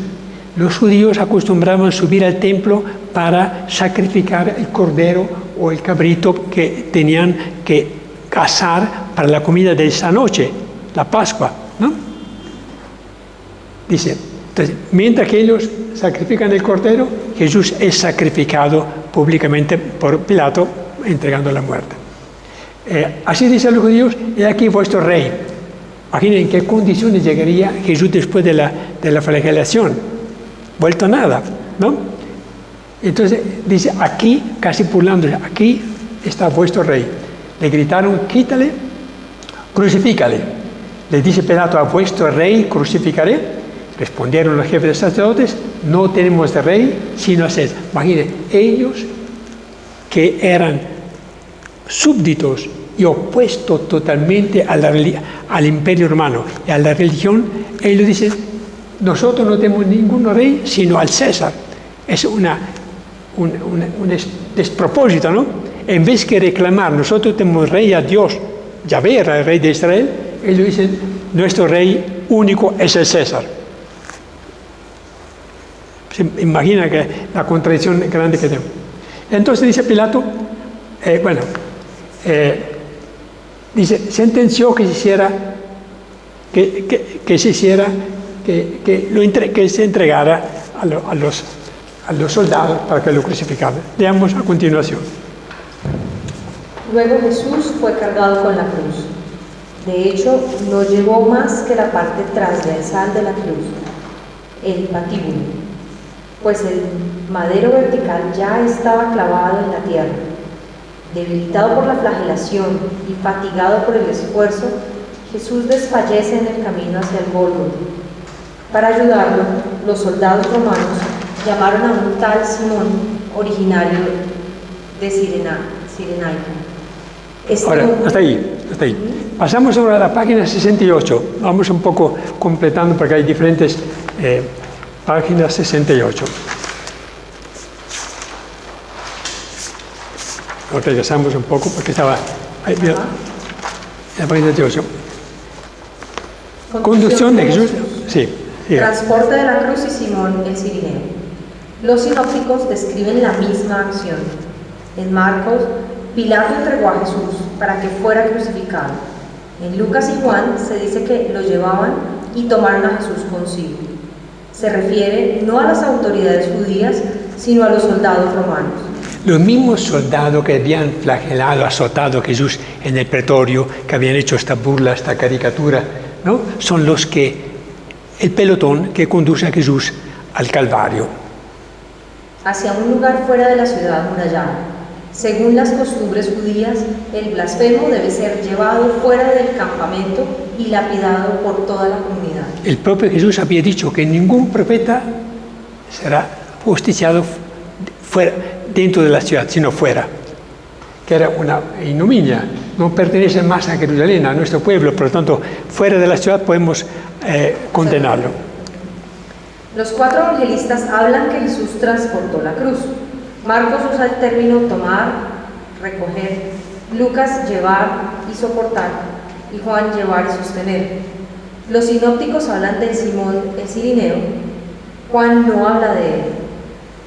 los judíos acostumbraban subir al templo para sacrificar el cordero o el cabrito que tenían que asar para la comida de esa noche, la Pascua, ¿no? Dice, Entonces, mientras que ellos sacrifican el cordero, Jesús es sacrificado públicamente por Pilato, entregando la muerte. Así dicen los judíos: he aquí vuestro rey. Imaginen en qué condiciones llegaría Jesús después de la flagelación. Vuelto a nada, ¿no? Entonces dice, aquí, casi burlándose, aquí está vuestro rey. Le gritaron: quítale, crucifícale. Le dice Pilato: a vuestro rey crucificaré. Respondieron los jefes de sacerdotes: no tenemos de rey sino a César. Imaginen, ellos que eran súbditos y opuestos totalmente al imperio romano y a la religión, ellos dicen: nosotros no tenemos ningún rey sino al César. Es un despropósito, ¿no? En vez que reclamar: nosotros tenemos rey a Dios, Yahvé era el rey de Israel, ellos dicen: nuestro rey único es el César. Se imagina que la contradicción grande que tenemos. Entonces dice Pilato, dice, sentenció que se hiciera, que se entregara a los soldados para que lo crucificaran. Leamos a continuación. Luego Jesús fue cargado con la cruz. De hecho, no llevó más que la parte transversal de la cruz, el patíbulo, pues el madero vertical ya estaba clavado en la tierra. Debilitado por la flagelación y fatigado por el esfuerzo, Jesús desfallece en el camino hacia el Gólgota. Para ayudarlo, los soldados romanos llamaron a un tal Simón, originario de Cirenaica. Ahora, hasta ahí. Pasamos ahora a la página 68. Vamos un poco completando porque hay diferentes páginas. 68. Ahora regresamos un poco porque estaba ahí, mira, en la página 68. Conducción de Jesús. Sí. Transporte de la cruz y Simón el Cirineo. Los sinópticos describen la misma acción. En Marcos, Pilato entregó a Jesús para que fuera crucificado. En Lucas y Juan se dice que lo llevaban y tomaron a Jesús consigo. Se refiere no a las autoridades judías, sino a los soldados romanos. Los mismos soldados que habían flagelado, azotado a Jesús en el pretorio, que habían hecho esta burla, esta caricatura, ¿no? Son los que, el pelotón que conduce a Jesús al Calvario. Hacia un lugar fuera de la ciudad amurallada. Según las costumbres judías, el blasfemo debe ser llevado fuera del campamento y lapidado por toda la comunidad. El propio Jesús había dicho que ningún profeta será justiciado fuera, dentro de la ciudad, sino fuera, que era una ignominia. No pertenece más a Jerusalén, a nuestro pueblo, por lo tanto, fuera de la ciudad podemos condenarlo. Los cuatro evangelistas hablan que Jesús transportó la cruz. Marcos usa el término tomar, recoger, Lucas llevar y soportar, y Juan llevar y sostener. Los sinópticos hablan de Simón el Cirineo, Juan no habla de él.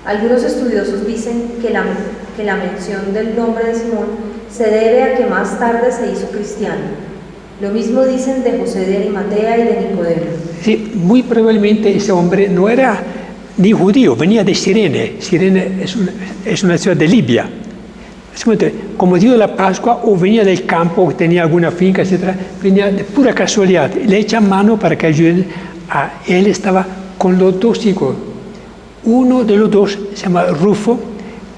Algunos estudiosos dicen que la mención del nombre de Simón se debe a que más tarde se hizo cristiano. Lo mismo dicen de José de Arimatea y de Nicodemo. Sí, muy probablemente ese hombre no era ni judío, venía de Cirene. Cirene es una ciudad de Libia. Como dio la Pascua, o venía del campo, tenía alguna finca, etc. Venía de pura casualidad. Le echan mano para que ayuden a él. Estaba con los dos hijos. Uno de los dos se llama Rufo,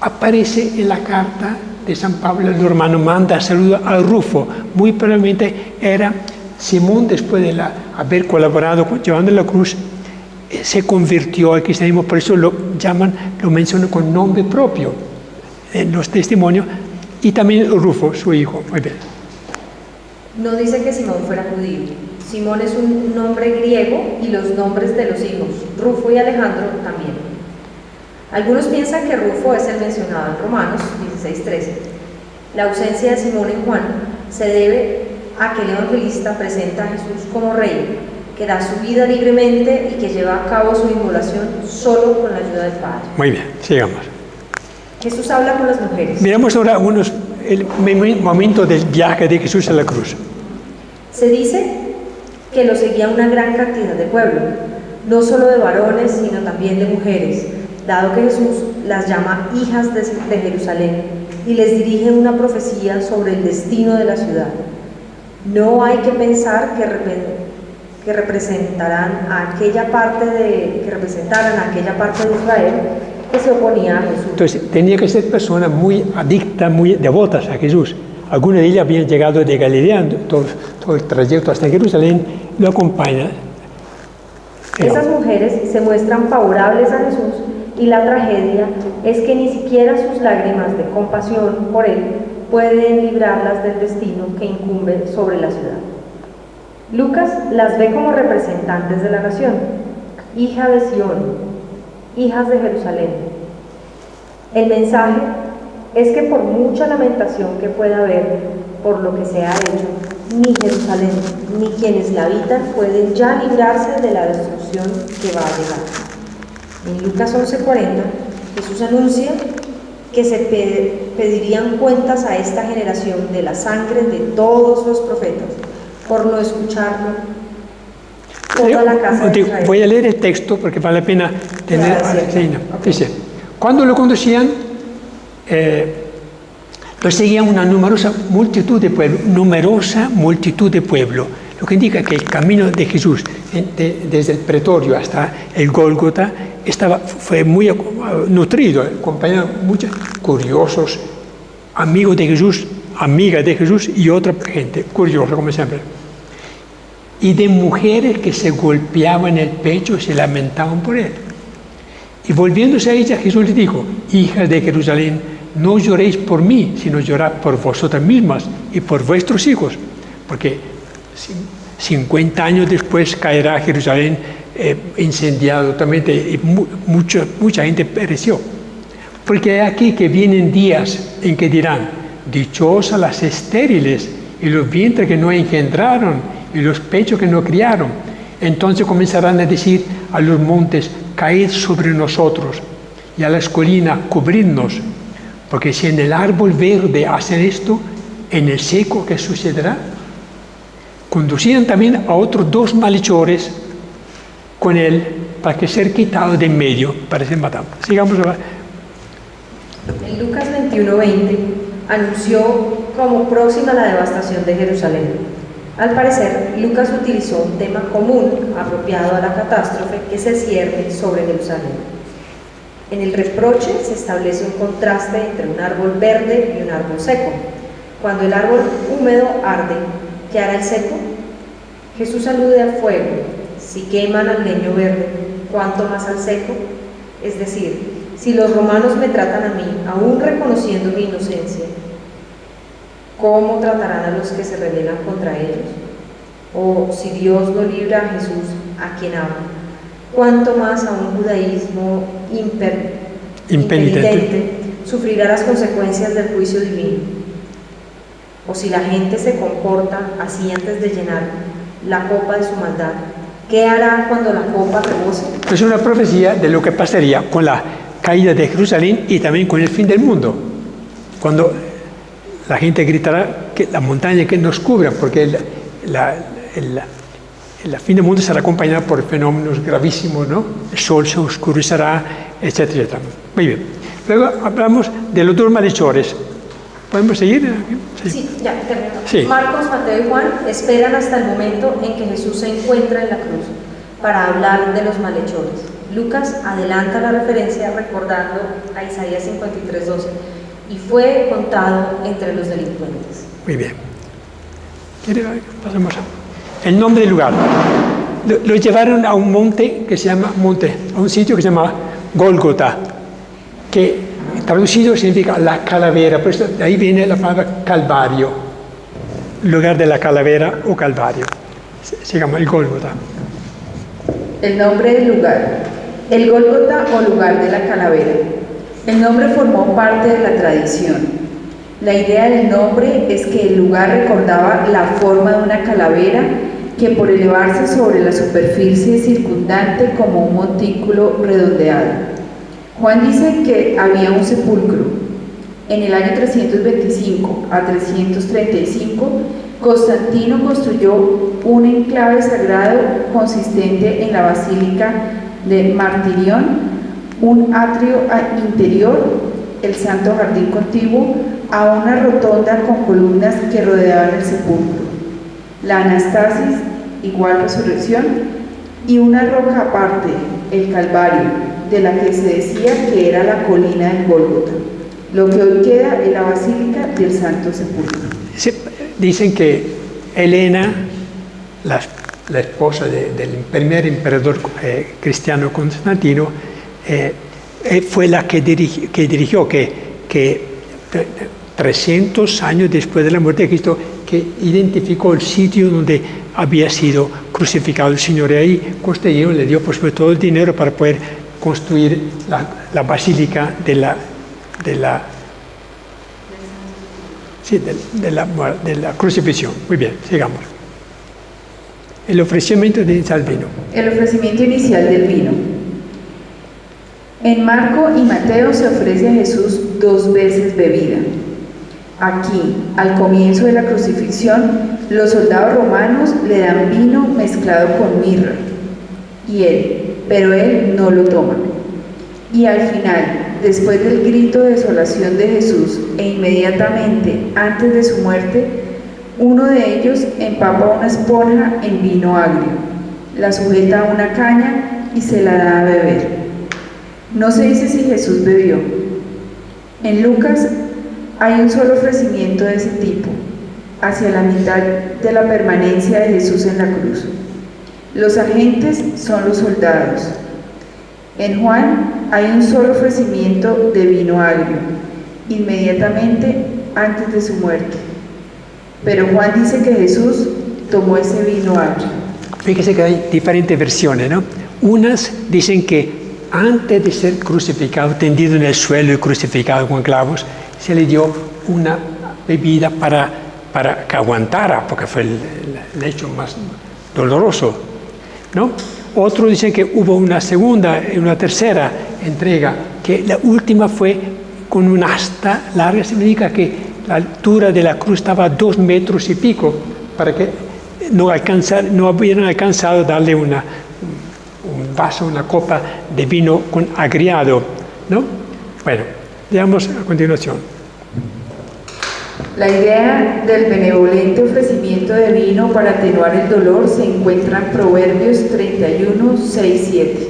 aparece en la carta de San Pablo, el hermano manda saludo a Rufo. Muy probablemente era Simón, después de haber colaborado llevando la cruz, se convirtió al cristianismo, por eso lo mencionan con nombre propio en los testimonios, y también Rufo, su hijo. Muy bien. No dice que Simón fuera judío. Simón es un nombre griego y los nombres de los hijos, Rufo y Alejandro, también. Algunos piensan que Rufo es el mencionado en Romanos 16:13. La ausencia de Simón en Juan se debe a que el evangelista presenta a Jesús como rey, que da su vida libremente y que lleva a cabo su inmolación solo con la ayuda del Padre. Muy bien, sigamos. Jesús habla con las mujeres. Miramos ahora el momento del viaje de Jesús a la cruz. Se dice que lo seguía una gran cantidad de pueblo. no solo de varones, sino también de mujeres, dado que Jesús las llama hijas de Jerusalén y les dirige una profecía sobre el destino de la ciudad. No hay que pensar que representaran a aquella parte de Israel que se oponía a Jesús. Entonces, tenía que ser personas muy adictas, muy devotas a Jesús. Algunas de ellas habían llegado de Galilea, todo el trayecto hasta Jerusalén, lo acompañan. Esas mujeres se muestran favorables a Jesús y la tragedia es que ni siquiera sus lágrimas de compasión por él pueden librarlas del destino que incumbe sobre la ciudad. Lucas las ve como representantes de la nación, hija de Sión, hijas de Jerusalén. El mensaje es que por mucha lamentación que pueda haber por lo que se ha hecho, ni Jerusalén ni quienes la habitan pueden ya librarse de la destrucción que va a llegar. En Lucas 11:40, Jesús anuncia que se pedirían cuentas a esta generación de la sangre de todos los profetas por no escucharlo toda la casa de Israel. Voy a leer el texto porque vale la pena tener. Okay. Dice, cuando lo conducían, lo seguían una numerosa multitud de pueblo, lo que indica que el camino de Jesús desde el pretorio hasta el Gólgota fue muy nutrido, acompañado muchos curiosos, amigos de Jesús, amigas de Jesús y otra gente, curiosa como siempre. Y de mujeres que se golpeaban el pecho y se lamentaban por él. Y volviéndose a ella, Jesús les dijo, hijas de Jerusalén, no lloréis por mí, sino llorad por vosotras mismas y por vuestros hijos, porque 50 años después caerá Jerusalén incendiado totalmente y mucha gente pereció. Porque hay aquí que vienen días en que dirán, dichosas las estériles y los vientres que no engendraron y los pechos que no criaron. Entonces comenzarán a decir a los montes, caed sobre nosotros, y a las colinas, cubridnos. Porque si en el árbol verde hacen esto, en el seco, ¿qué sucederá? Conducían también a otros 2 malhechores con él para que ser quitado de en medio, para ser matado. Sigamos ahora. En Lucas 21:20 anunció como próxima la devastación de Jerusalén. Al parecer, Lucas utilizó un tema común apropiado a la catástrofe que se cierne sobre Jerusalén. En el reproche se establece un contraste entre un árbol verde y un árbol seco. Cuando el árbol húmedo arde, ¿qué hará el seco? Jesús alude al fuego. Si queman al leño verde, ¿cuánto más al seco? Es decir, si los romanos me tratan a mí, aún reconociendo mi inocencia, ¿cómo tratarán a los que se rebelan contra ellos? O si Dios no libra a Jesús, a quien ama, ¿cuánto más a un judaísmo impenitente sufrirá las consecuencias del juicio divino? O si la gente se comporta así antes de llenar la copa de su maldad, ¿qué hará cuando la copa rebose? Es una profecía de lo que pasaría con la caída de Jerusalén y también con el fin del mundo. Cuando la gente gritará que la montaña que nos cubra, porque el fin del mundo será acompañado por fenómenos gravísimos, ¿no? El sol se oscurecerá, etcétera, etcétera. Muy bien. Luego hablamos de los 2 malhechores. ¿Podemos seguir? Sí, ya terminamos. Sí. Marcos, Mateo y Juan esperan hasta el momento en que Jesús se encuentra en la cruz para hablar de los malhechores. Lucas adelanta la referencia recordando a Isaías 53:12 y fue contado entre los delincuentes. Muy bien. Pasemos el nombre del lugar. Lo llevaron a un monte que se llama a un sitio que se llama Gólgota, que traducido significa la calavera, por eso de ahí viene la palabra Calvario, lugar de la calavera o Calvario. Se llama el Gólgota. El nombre del lugar, el Gólgota o lugar de la calavera. El nombre formó parte de la tradición. La idea del nombre es que el lugar recordaba la forma de una calavera que por elevarse sobre la superficie circundante como un montículo redondeado. Juan dice que había un sepulcro. En el año 325 a 335 Constantino construyó un enclave sagrado consistente en la Basílica de Martirión, un atrio interior, el Santo Jardín contiguo, a una rotonda con columnas que rodeaban el sepulcro, la Anastasis, igual resurrección, y una roca aparte, el Calvario, de la que se decía que era la colina del Gólgota, lo que hoy queda en la Basílica del Santo Sepulcro. Dicen que Helena, la esposa del primer emperador cristiano Constantino, fue la que dirigió, que 300 años después de la muerte de Cristo, que identificó el sitio donde había sido crucificado el Señor. Y ahí Constantino le dio por supuesto todo el dinero para poder construir la basílica de la crucifixión. Muy bien, sigamos. El ofrecimiento inicial del vino. El ofrecimiento inicial del vino. En Marco y Mateo se ofrece a Jesús 2 veces bebida. Aquí, al comienzo de la crucifixión, los soldados romanos le dan vino mezclado con mirra, pero él no lo toma. Y al final, después del grito de desolación de Jesús e inmediatamente antes de su muerte, uno de ellos empapa una esponja en vino agrio, la sujeta a una caña y se la da a beber. No se dice si Jesús bebió. En Lucas hay un solo ofrecimiento de ese tipo, hacia la mitad de la permanencia de Jesús en la cruz. Los agentes son los soldados. En Juan hay un solo ofrecimiento de vino agrio, inmediatamente antes de su muerte. Pero Juan dice que Jesús tomó ese vino agrio. Fíjese que hay diferentes versiones, ¿no? Unas dicen que antes de ser crucificado, tendido en el suelo y crucificado con clavos, se le dio una bebida para que aguantara, porque fue el hecho más doloroso, ¿no? Otros dicen que hubo una segunda y una tercera entrega, que la última fue con un asta larga. Significa que la altura de la cruz estaba a 2 metros y pico, para que no hubieran alcanzado a darle un vaso, una copa de vino con agriado, ¿no? Bueno, veamos a continuación. La idea del benevolente ofrecimiento de vino para atenuar el dolor se encuentra en Proverbios 31, 6, 7.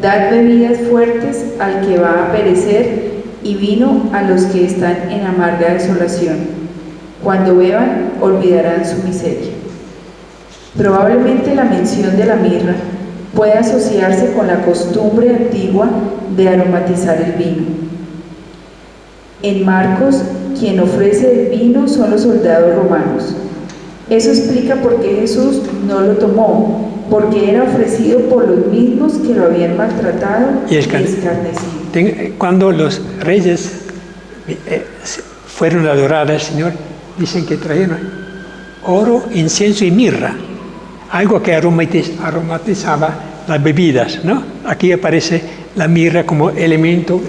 Dad bebidas fuertes al que va a perecer y vino a los que están en amarga desolación. Cuando beban, olvidarán su miseria. Probablemente la mención de la mirra puede asociarse con la costumbre antigua de aromatizar el vino. En Marcos, quien ofrece el vino son los soldados romanos. Eso explica por qué Jesús no lo tomó, porque era ofrecido por los mismos que lo habían maltratado y escarnecido. Cuando los reyes fueron a adorar al Señor, dicen que trajeron oro, incienso y mirra, algo que aromatizaba las bebidas, ¿no? Aquí aparece la mirra como elemento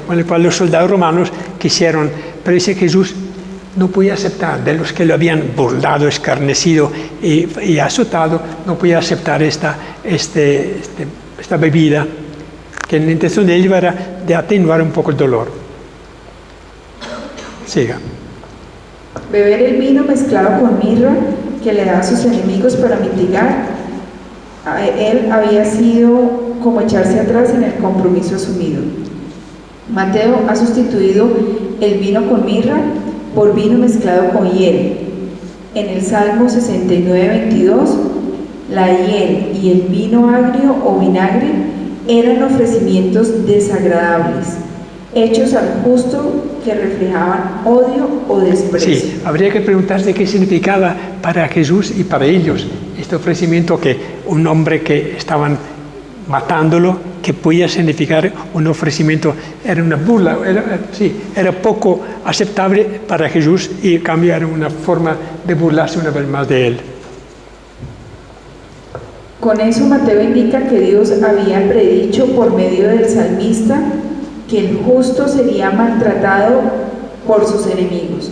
con el cual los soldados romanos quisieron, pero dice que Jesús no podía aceptar, de los que lo habían burlado, escarnecido y azotado, no podía aceptar esta bebida, que la intención de él era de atenuar un poco el dolor. Siga. Beber el vino mezclado con mirra que le da a sus enemigos para mitigar, él había sido como echarse atrás en el compromiso asumido. Mateo ha sustituido el vino con mirra por vino mezclado con hiel. En el Salmo 69, 22, la hiel y el vino agrio o vinagre eran ofrecimientos desagradables, hechos al justo que reflejaban odio o desprecio. Sí, habría que preguntarse qué significaba para Jesús y para ellos este ofrecimiento, que un hombre que estaban matándolo, que podía significar un ofrecimiento, era una burla, era poco aceptable para Jesús y en cambio era una forma de burlarse una vez más de él. Con eso Mateo indica que Dios había predicho por medio del salmista que el justo sería maltratado por sus enemigos.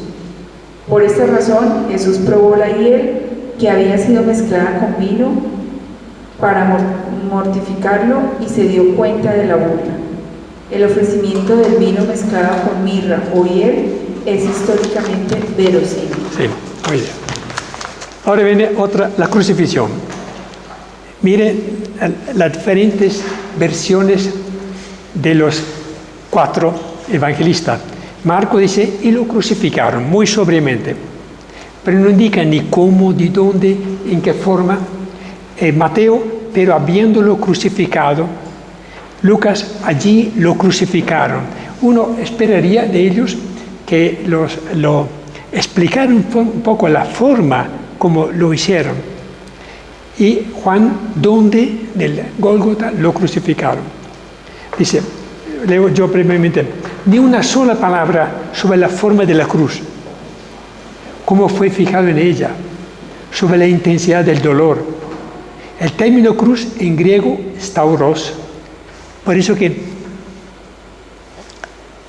Por esta razón, Jesús probó la hiel que había sido mezclada con vino para mortificarlo y se dio cuenta de la burla. El ofrecimiento del vino mezclado con mirra o hiel es históricamente verosímil. Sí, muy bien. Ahora viene otra, la crucifixión. Miren las diferentes versiones de los 4 evangelistas. Marco dice, y lo crucificaron muy sobriamente, pero no indica ni cómo, ni dónde, en qué forma. Mateo, pero habiéndolo crucificado. Lucas, allí lo crucificaron. Uno esperaría de ellos que lo explicaran un poco la forma como lo hicieron. Y Juan, donde del Gólgota lo crucificaron. Dice, leo yo brevemente, ni una sola palabra sobre la forma de la cruz, cómo fue fijado en ella, sobre la intensidad del dolor. El término cruz en griego, stauros, por eso que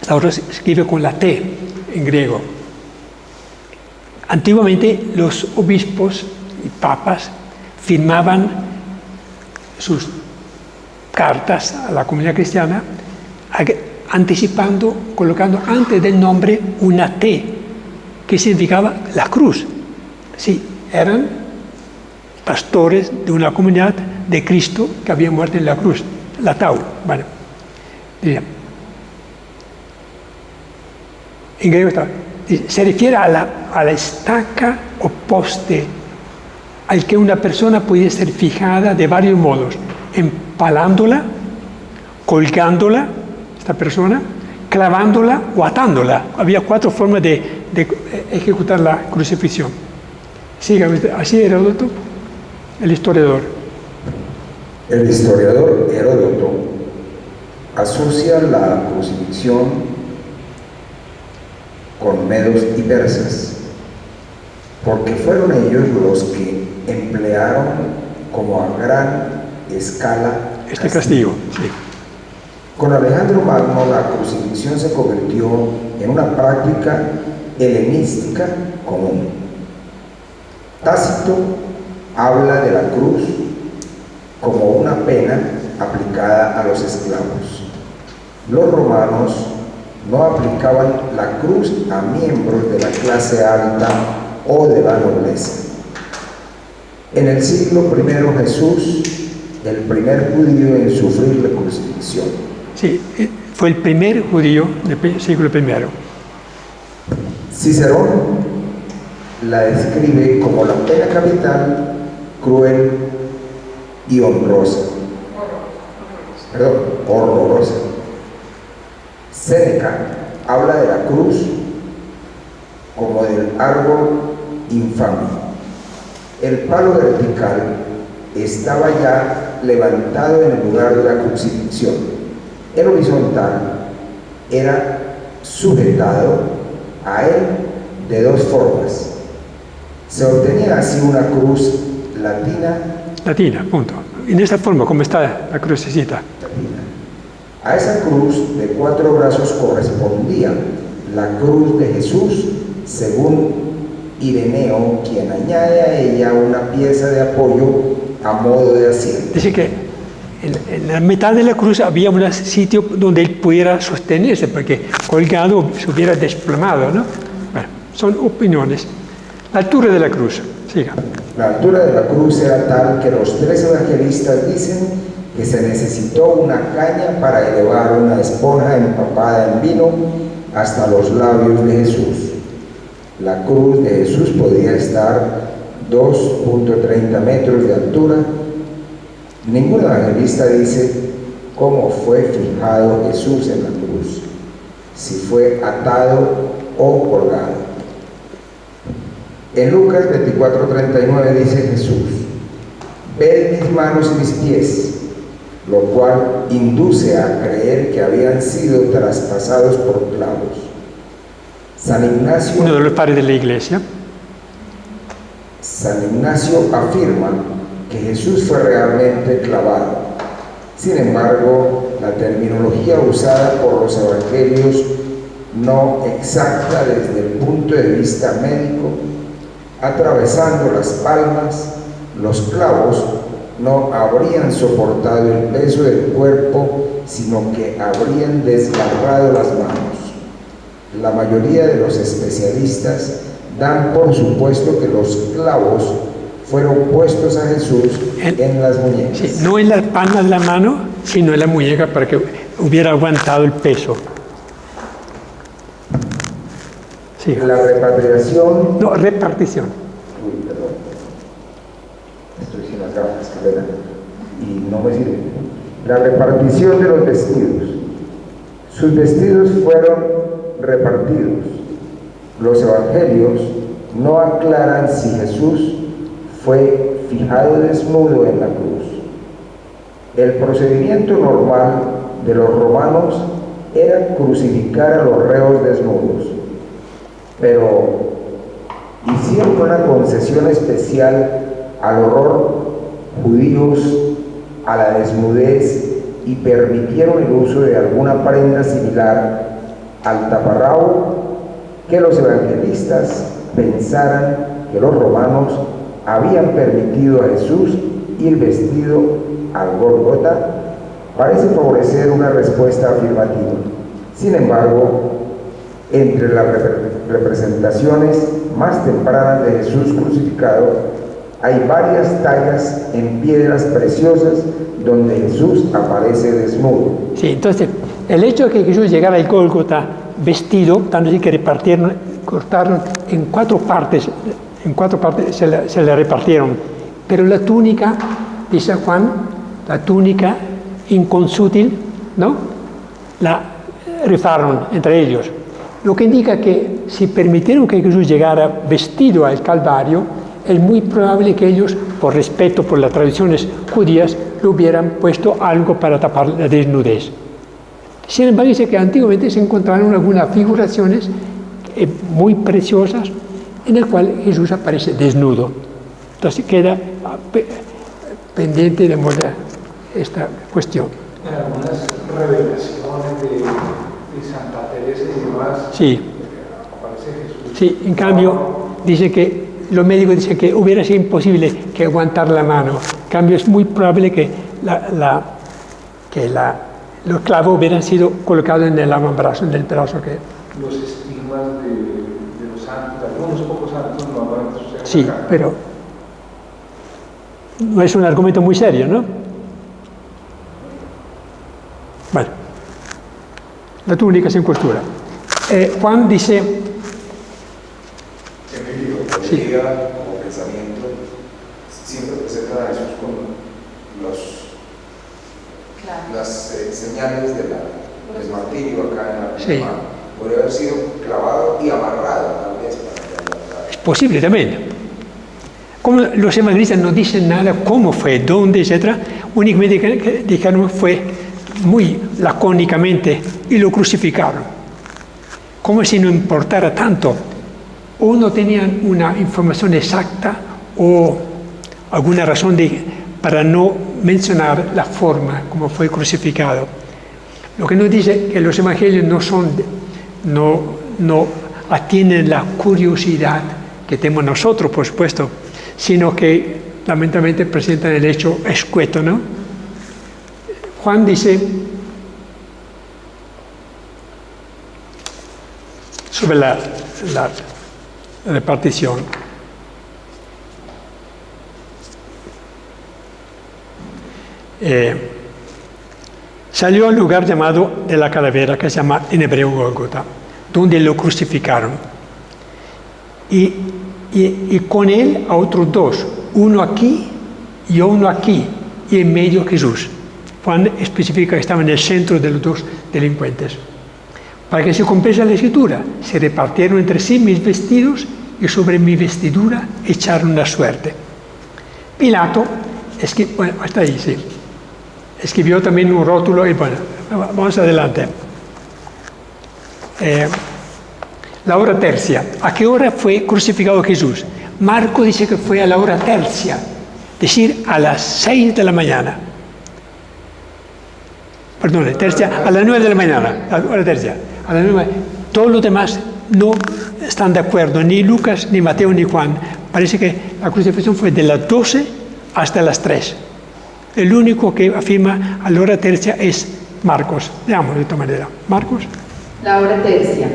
stauros se escribe con la T en griego. Antiguamente los obispos y papas firmaban sus cartas a la comunidad cristiana anticipando, colocando antes del nombre una T, que significaba la cruz. Sí, eran pastores de una comunidad de Cristo que había muerto en la cruz, la tau. Bueno, en griego se refiere a la estaca o poste al que una persona puede ser fijada de varios modos, empalándola, colgándola, esta persona, clavándola o atándola. Había 4 formas de ejecutar la crucifixión. Siga, así Heródoto, el historiador. El historiador Heródoto asocia la crucifixión con medos y persas, porque fueron ellos los que emplearon como a gran escala este castigo. Sí. Con Alejandro Magno, la crucifixión se convirtió en una práctica helenística común. Tácito habla de la cruz como una pena aplicada a los esclavos. Los romanos no aplicaban la cruz a miembros de la clase alta o de la nobleza. En el siglo I, Jesús, el primer judío en sufrir la crucifixión. Sí, fue el primer judío del siglo I. Cicerón la describe como la pena capital, cruel y horrorosa. Séneca habla de la cruz como del árbol infame. El palo vertical estaba ya levantado en el lugar de la crucifixión. El horizontal era sujetado a él de 2 formas. Se obtenía así una cruz latina, punto. En esta forma, como está la crucecita. A esa cruz de 4 brazos correspondía la cruz de Jesús, según Ireneo, quien añade a ella una pieza de apoyo a modo de asiento. Dice que en la mitad de la cruz había un sitio donde él pudiera sostenerse, porque colgado se hubiera desplomado, ¿no? Bueno, son opiniones. La altura de la cruz, siga. La altura de la cruz era tal que los 3 evangelistas dicen que se necesitó una caña para elevar una esponja empapada en vino hasta los labios de Jesús. La cruz de Jesús podía estar 2.30 metros de altura. Ningún evangelista dice cómo fue fijado Jesús en la cruz, si fue atado o colgado. En Lucas 24:39 dice Jesús: ved mis manos y mis pies, lo cual induce a creer que habían sido traspasados por clavos. San Ignacio, uno de los padres de la iglesia, San Ignacio afirma que Jesús fue realmente clavado. Sin embargo, la terminología usada por los evangelios no exacta desde el punto de vista médico, atravesando las palmas, los clavos no habrían soportado el peso del cuerpo, sino que habrían desgarrado las manos. La mayoría de los especialistas dan por supuesto que los clavos fueron puestos a Jesús en las muñecas. Sí, no en la palma de la mano, sino en la muñeca para que hubiera aguantado el peso. Sí. La repatriación... No, repartición. Uy, perdón. Estoy sin las gafas, carrera, y no me sirve. La repartición de los vestidos. Sus vestidos fueron repartidos. Los evangelios no aclaran si Jesús fue fijado desnudo en la cruz. El procedimiento normal de los romanos era crucificar a los reos desnudos, pero hicieron una concesión especial al horror judíos, a la desnudez, y permitieron el uso de alguna prenda similar al taparrabo, que los evangelistas pensaran que los romanos habían permitido a Jesús ir vestido al Gólgota, parece favorecer una respuesta afirmativa. Sin embargo, entre las representaciones más tempranas de Jesús crucificado, hay varias tallas en piedras preciosas donde Jesús aparece desnudo. Sí, entonces, el hecho de que Jesús llegara al Gólgota vestido, tanto así que repartieron, cortaron en cuatro partes se le repartieron. Pero la túnica, dice Juan, la túnica inconsútil, ¿no? La rifaron entre ellos. Lo que indica que si permitieron que Jesús llegara vestido al Calvario, es muy probable que ellos, por respeto por las tradiciones judías, le hubieran puesto algo para tapar la desnudez. Sin embargo, dice que antiguamente se encontraron algunas figuraciones muy preciosas en el cual Jesús aparece desnudo. Entonces queda pendiente de esta cuestión. En algunas revelaciones de Santa Teresa y demás, sí, aparece Jesús. Sí, en cambio, dice que los médicos dicen que hubiera sido imposible que aguantar la mano. En cambio, es muy probable que los clavos hubieran sido colocados en el avambrazo, en el brazo que... Los estigmas de los santos, de algunos pocos santos, normalmente suceden. Sí, acá. pero no es un argumento muy serio, ¿no? Bueno, la túnica sin costura. Juan dice... Emilio, Sí. idea como pensamiento siempre presenta a Jesús con las señales del martirio acá en la Sí. mano. Podría haber sido clavado y amarrado tal vez para que aguantara. Es posible también. Como los evangelistas no dicen nada cómo fue, dónde, etc., únicamente que dijeron fue muy lacónicamente y lo crucificaron. Como si no importara tanto. O no tenían una información exacta o alguna razón para no mencionar la forma como fue crucificado. Lo que nos dice que los evangelios no atienden la curiosidad que tenemos nosotros, por supuesto, sino que lamentablemente presentan el hecho escueto, ¿no? Juan dice sobre la repartición. Salió al lugar llamado de la calavera, que se llama en hebreo Gólgota, donde lo crucificaron. Y con él a otros dos, uno aquí y uno aquí, y en medio Jesús. Juan especifica que estaba en el centro de los dos delincuentes. Para que se cumpliese la escritura, se repartieron entre sí mis vestidos y sobre mi vestidura echaron la suerte. Pilato, bueno, hasta ahí sí, escribió también un rótulo y bueno, vamos adelante. La hora tercia. ¿A qué hora fue crucificado Jesús? Marco dice que fue a la hora tercia, es decir, a las 6 de la mañana. Perdón, tercia, a las 9 de la mañana, a la hora tercia. A las 9, todos los demás no están de acuerdo, ni Lucas, ni Mateo, ni Juan. Parece que la crucifixión fue de las 12 hasta las 3. El único que afirma a la hora tercia es Marcos. Veamos de esta manera. Marcos. La hora tercia.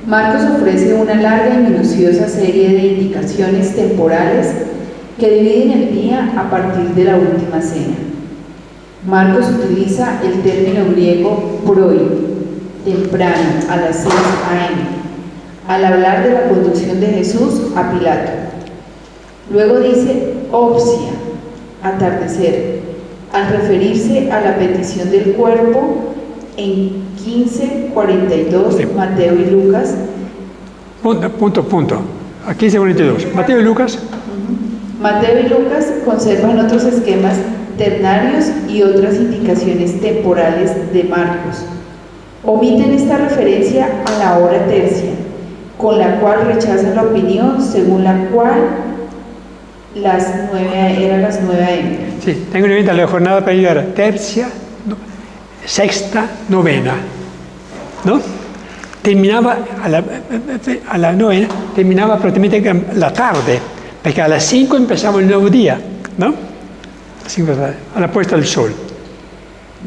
Marcos ofrece una larga y minuciosa serie de indicaciones temporales que dividen el día a partir de la última cena. Marcos utiliza el término griego proi, temprano, a las 6 a.m., al hablar de la conducción de Jesús a Pilato. Luego dice opsia, atardecer, al referirse a la petición del cuerpo en 15:42, Sí. Mateo y Lucas. Punto. A 15:42. Mateo y Lucas. Mateo y Lucas conservan otros esquemas ternarios y otras indicaciones temporales de Marcos. Omiten esta referencia a la hora tercia, con la cual rechazan la opinión según la cual eran las 9 a.m. Sí, tengo en cuenta la jornada para llegar a tercia, sexta, novena. ¿No? Terminaba a la novena, terminaba prácticamente la tarde, porque a las 5 empezaba el nuevo día, ¿no? A la puesta del sol.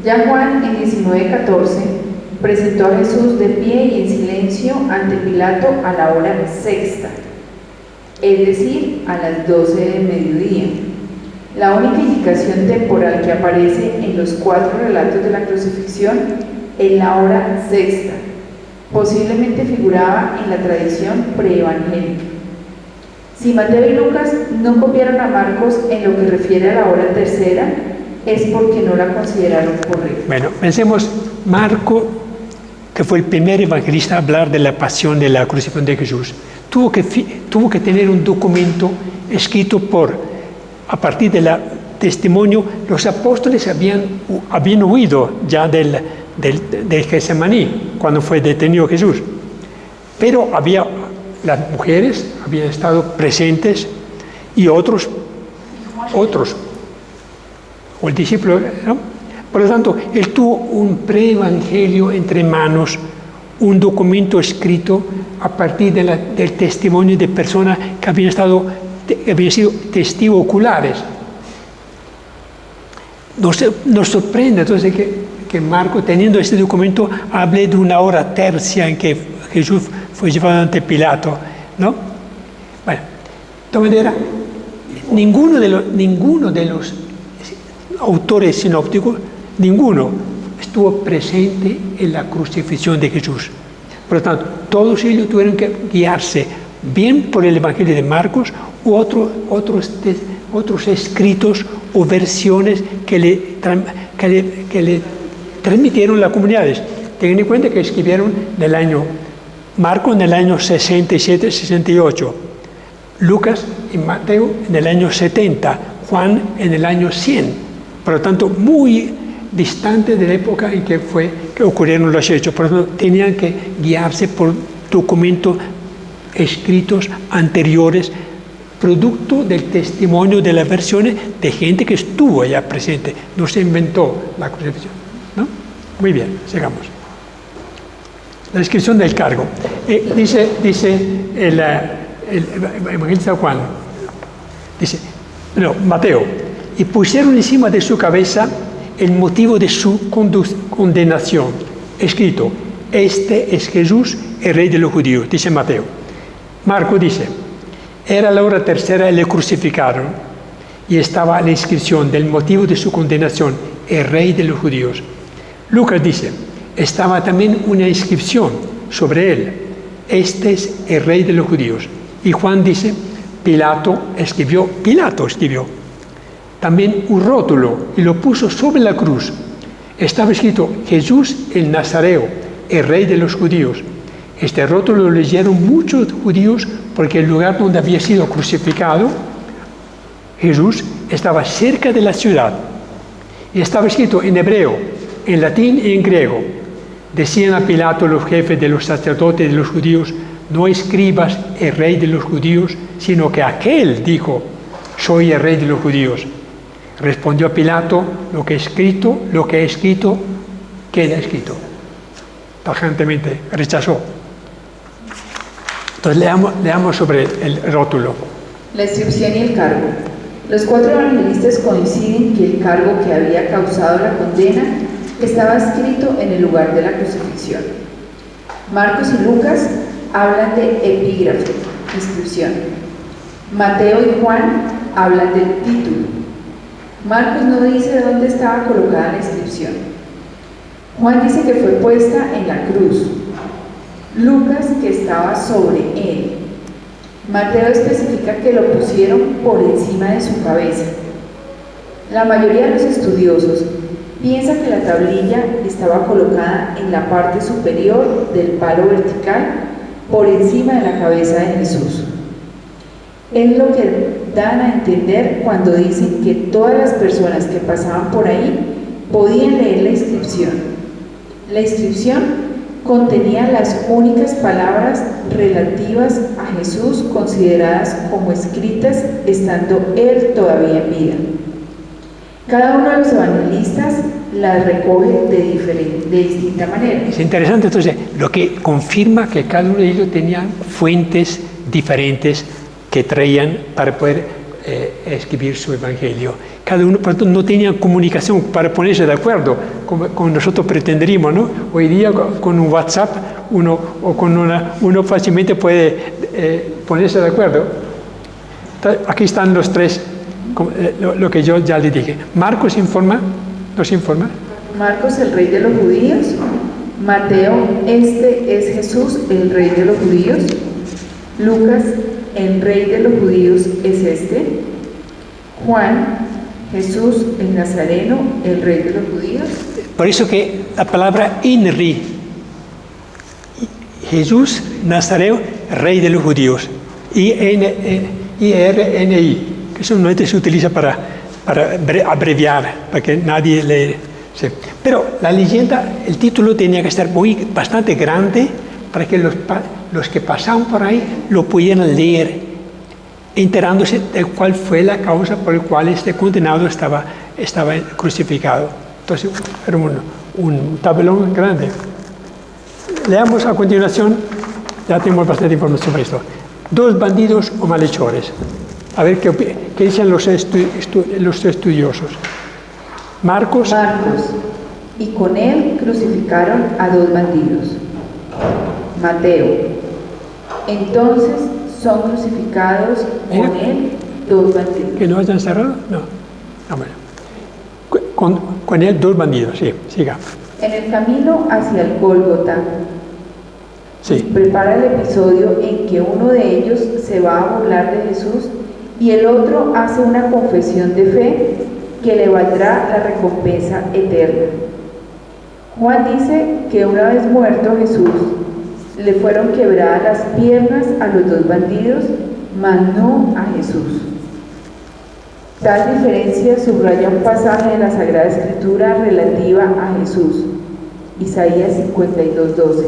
Ya Juan en 19:14 presentó a Jesús de pie y en silencio ante Pilato a la hora sexta, es decir, a las 12 del mediodía. La única indicación temporal que aparece en los 4 relatos de la crucifixión es la hora sexta. Posiblemente figuraba en la tradición preevangélica. Si Mateo y Lucas no copiaron a Marcos en lo que refiere a la hora tercera, es porque no la consideraron correcta. Bueno, pensemos, Marco, que fue el primer evangelista a hablar de la pasión de la crucifixión de Jesús, tuvo que tener un documento escrito a partir del testimonio. Los apóstoles habían huido ya del Getsemaní cuando fue detenido Jesús, pero las mujeres habían estado presentes y otros, o el discípulo, ¿no? Por lo tanto, él tuvo un preevangelio entre manos, un documento escrito a partir del testimonio de personas que habían sido testigos oculares. Nos sorprende entonces que Marco, teniendo este documento, hable de una hora tercia en que Jesús fue llevado ante Pilato, ¿no? Bueno, de todas maneras, ninguno de los autores sinópticos, ninguno estuvo presente en la crucifixión de Jesús. Por lo tanto, todos ellos tuvieron que guiarse bien por el Evangelio de Marcos u otros escritos o versiones que le transmitieron las comunidades. Tengan en cuenta que escribieron Marcos en el año 67-68, Lucas y Mateo en el año 70, Juan en el año 100. Por lo tanto, muy distante de la época en que ocurrieron los hechos. Por lo tanto, tenían que guiarse por documentos escritos anteriores, producto del testimonio de las versiones de gente que estuvo allá presente. No se inventó la crucifixión, ¿no? Muy bien, sigamos. La descripción del cargo. Dice el evangelista Juan, Mateo, y pusieron encima de su cabeza el motivo de su condenación, escrito: este es Jesús, el Rey de los judíos, dice Mateo. Marco dice: era la hora tercera y le crucificaron, y estaba la inscripción del motivo de su condenación: el Rey de los judíos. Lucas dice: estaba también una inscripción sobre él: este es el Rey de los judíos. Y Juan dice: Pilato escribió. También un rótulo y lo puso sobre la cruz. Estaba escrito: Jesús el Nazareo, el Rey de los judíos. Este rótulo lo leyeron muchos judíos porque el lugar donde había sido crucificado Jesús estaba cerca de la ciudad. Y estaba escrito en hebreo, en latín y en griego. Decían a Pilato los jefes de los sacerdotes de los judíos: no escribas el Rey de los judíos, sino que aquel dijo: soy el Rey de los judíos. Respondió Pilato: lo que he escrito, queda escrito. Tajantemente rechazó. Entonces leamos sobre el rótulo. La inscripción y el cargo. Los 4 evangelistas coinciden que el cargo que había causado la condena estaba escrito en el lugar de la crucifixión. Marcos y Lucas hablan de epígrafe, inscripción. Mateo y Juan hablan del título. Marcos no dice dónde estaba colocada la inscripción. Juan dice que fue puesta en la cruz. Lucas que estaba sobre él. Mateo especifica que lo pusieron por encima de su cabeza. La mayoría de los estudiosos piensa que la tablilla estaba colocada en la parte superior del palo vertical por encima de la cabeza de Jesús. Es lo que dan a entender cuando dicen que todas las personas que pasaban por ahí podían leer la inscripción. La inscripción contenía las únicas palabras relativas a Jesús consideradas como escritas estando él todavía en vida. Cada uno de los evangelistas las recoge de distinta manera. Es interesante, entonces, lo que confirma que cada uno de ellos tenía fuentes diferentes que traían para poder escribir su evangelio. Cada uno, por tanto, no tenía comunicación para ponerse de acuerdo, como nosotros pretenderíamos, ¿no? Hoy día con un WhatsApp uno fácilmente puede ponerse de acuerdo. Aquí están los 3, lo que yo ya le dije. Marcos nos informa. Marcos, el rey de los judíos. Mateo, este es Jesús, el rey de los judíos. Lucas, el rey de los judíos es este. Juan, Jesús el Nazareno, el rey de los judíos. Por eso que la palabra INRI, Jesús Nazareno, rey de los judíos, IRNI, que eso no se utiliza para abreviar, para que nadie lee. Sí. Pero la leyenda, el título tenía que estar bastante grande para que los que pasaban por ahí lo pudieran leer, enterándose de cuál fue la causa por la cual este condenado estaba crucificado. Entonces era un tabelón grande. Leamos a continuación, ya tenemos bastante información sobre esto. 2 bandidos o malhechores. A ver qué dicen los estudiosos. Marcos, y con él crucificaron a 2 bandidos. Mateo, entonces son crucificados con él 2 bandidos. ¿Que no hayan cerrado? No. Bueno. Con él 2 bandidos, sí, siga. En el camino hacia el Gólgota, sí. Prepara el episodio en que uno de ellos se va a burlar de Jesús y el otro hace una confesión de fe que le valdrá la recompensa eterna. Juan dice que una vez muerto Jesús, le fueron quebradas las piernas a los 2 bandidos, mas no a Jesús. Tal diferencia subraya un pasaje de la Sagrada Escritura relativa a Jesús. Isaías 52:12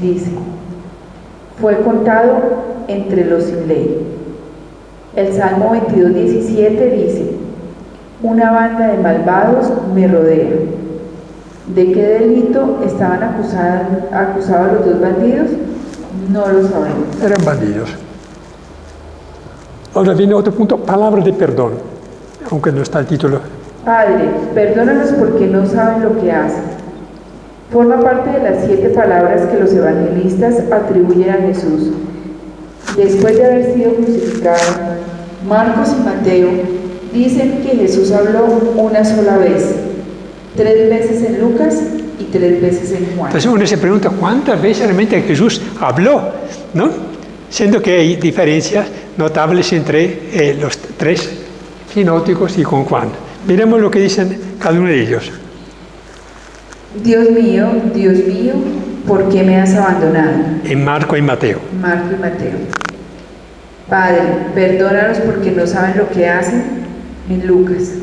dice: fue contado entre los sin ley. El Salmo 22:17 dice: una banda de malvados me rodea. ¿De qué delito estaban acusados los 2 bandidos? No lo sabemos. Eran bandidos. Ahora viene otro punto, palabra de perdón, aunque no está el título. Padre, perdónanos porque no saben lo que hacen. Forma parte de las 7 palabras que los evangelistas atribuyen a Jesús. Después de haber sido crucificado, Marcos y Mateo dicen que Jesús habló una sola vez, 3 veces en Lucas y 3 veces en Juan. Entonces uno se pregunta cuántas veces realmente Jesús habló, ¿no? Siendo que hay diferencias notables entre los 3 sinópticos y con Juan. Miremos lo que dicen cada uno de ellos. Dios mío, ¿por qué me has abandonado? En Marco y Mateo. Marco y Mateo. Padre, perdónanos porque no saben lo que hacen. En Lucas.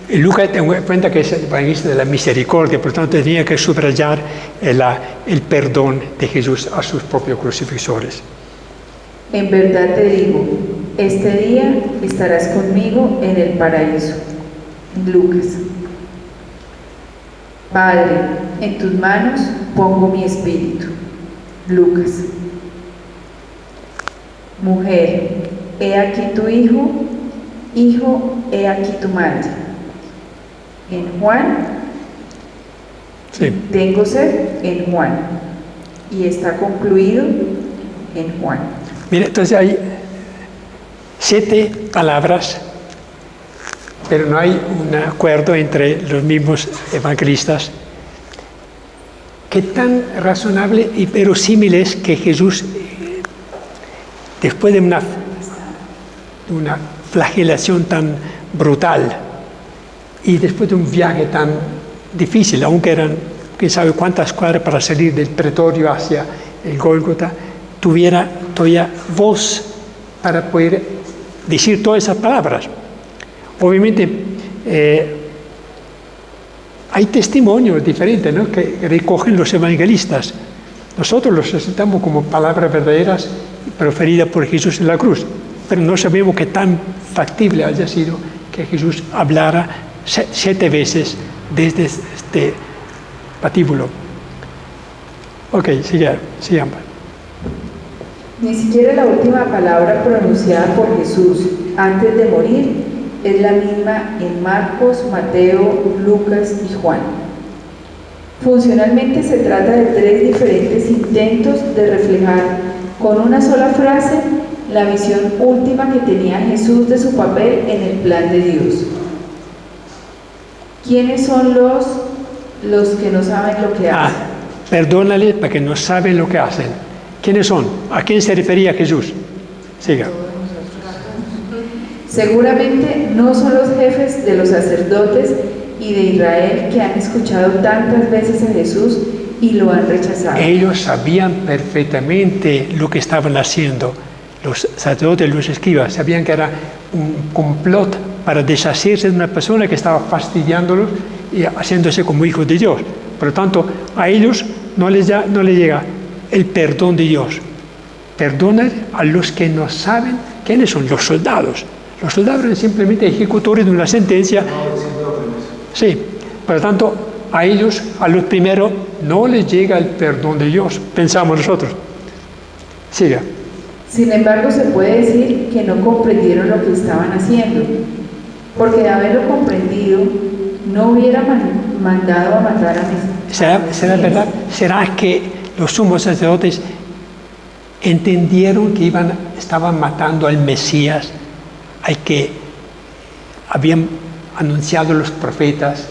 En Lucas tengo en cuenta que es el evangelista de la misericordia, por tanto tenía que subrayar el perdón de Jesús a sus propios crucifixores. En verdad te digo, este día estarás conmigo en el paraíso. En Lucas. Padre, en tus manos pongo mi espíritu. Lucas. mujer, he aquí tu hijo, hijo, he aquí tu madre. En Juan, Sí. tengo sed, en Juan. Y está concluido en Juan. Mire, entonces hay 7 palabras, pero no hay un acuerdo entre los mismos evangelistas. ¿Qué tan razonable y verosímil es que Jesús, después de una flagelación tan brutal y después de un viaje tan difícil, aunque eran quién sabe cuántas cuadras para salir del pretorio hacia el Gólgota, tuviera todavía voz para poder decir todas esas palabras? Obviamente hay testimonios diferentes, ¿no?, que recogen los evangelistas. Nosotros los aceptamos como palabras verdaderas proferidas por Jesús en la cruz, pero no sabemos qué tan factible haya sido que Jesús hablara 7 veces desde este patíbulo. Ok, sigamos. Ni siquiera la última palabra pronunciada por Jesús antes de morir es la misma en Marcos, Mateo, Lucas y Juan. Funcionalmente se trata de 3 diferentes intentos de reflejar con una sola frase la visión última que tenía Jesús de su papel en el plan de Dios. ¿Quiénes son los que no saben lo que hacen? Perdónale porque no saben lo que hacen. ¿Quiénes son? ¿A quién se refería Jesús? Siga. Seguramente no son los jefes de los sacerdotes y de Israel que han escuchado tantas veces a Jesús y lo han rechazado. Ellos sabían perfectamente lo que estaban haciendo. Los sacerdotes, los escribas, sabían que era un complot para deshacerse de una persona que estaba fastidiándolos y haciéndose como hijos de Dios. Por lo tanto, a ellos no les llega el perdón de Dios. Perdonan a los que no saben quiénes son los soldados. Los soldados eran simplemente ejecutores de una sentencia. Sí, por lo tanto, a ellos, a los primeros, no les llega el perdón de Dios, pensamos nosotros. Siga. Sin embargo, se puede decir que no comprendieron lo que estaban haciendo, porque de haberlo comprendido, no hubiera mandado a matar a Mesías. ¿Será verdad? ¿Será que los sumos sacerdotes entendieron que estaban matando al Mesías, al que habían anunciado los profetas,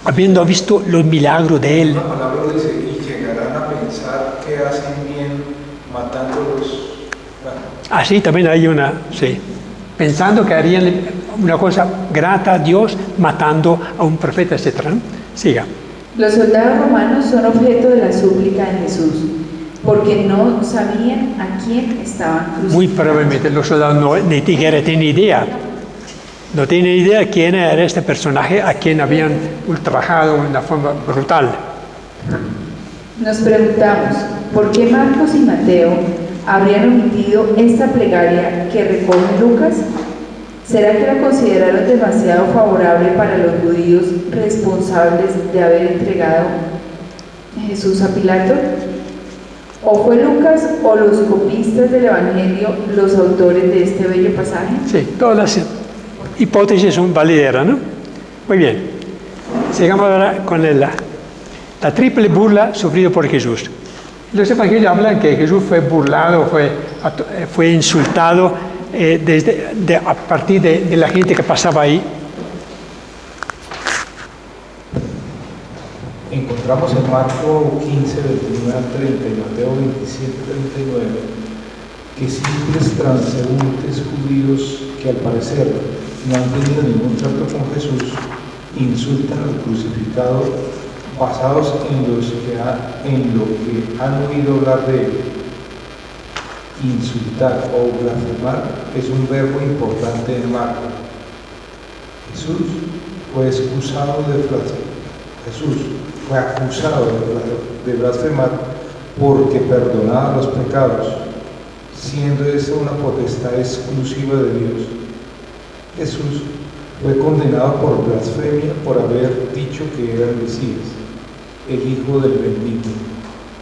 habiendo visto los milagros de él? La palabra dice, y llegarán a pensar que hacen bien matándolos. Así también hay sí, pensando que harían una cosa grata a Dios matando a un profeta, etc. ¿no? Siga. Los soldados romanos son objeto de la súplica de Jesús, porque no sabían a quién estaban crucificando. Muy probablemente los soldados ni siquiera tienen idea. No tienen idea quién era este personaje a quien habían ultrajado de una forma brutal. Nos preguntamos, ¿por qué Marcos y Mateo habrían omitido esta plegaria que recoge Lucas? ¿Será que la consideraron demasiado favorable para los judíos responsables de haber entregado a Jesús a Pilato? ¿O fue Lucas o los copistas del Evangelio los autores de este bello pasaje? Sí, todas las hipótesis son valideras, ¿no? Muy bien. Sigamos ahora con la triple burla sufrida por Jesús. Los evangelios hablan que Jesús fue burlado, fue insultado a partir de la gente que pasaba ahí. Encontramos en Marco 15, 29 al 30 y Mateo 27, 39 que simples transeúntes judíos que al parecer no han tenido ningún trato con Jesús insultan al crucificado basados en lo que han oído hablar de él. Insultar o blasfemar es un verbo importante en Marco. Jesús fue acusado de blasfemar porque perdonaba los pecados, siendo esa una potestad exclusiva de Dios. Jesús fue condenado por blasfemia por haber dicho que era el Mesías, el Hijo del Bendito.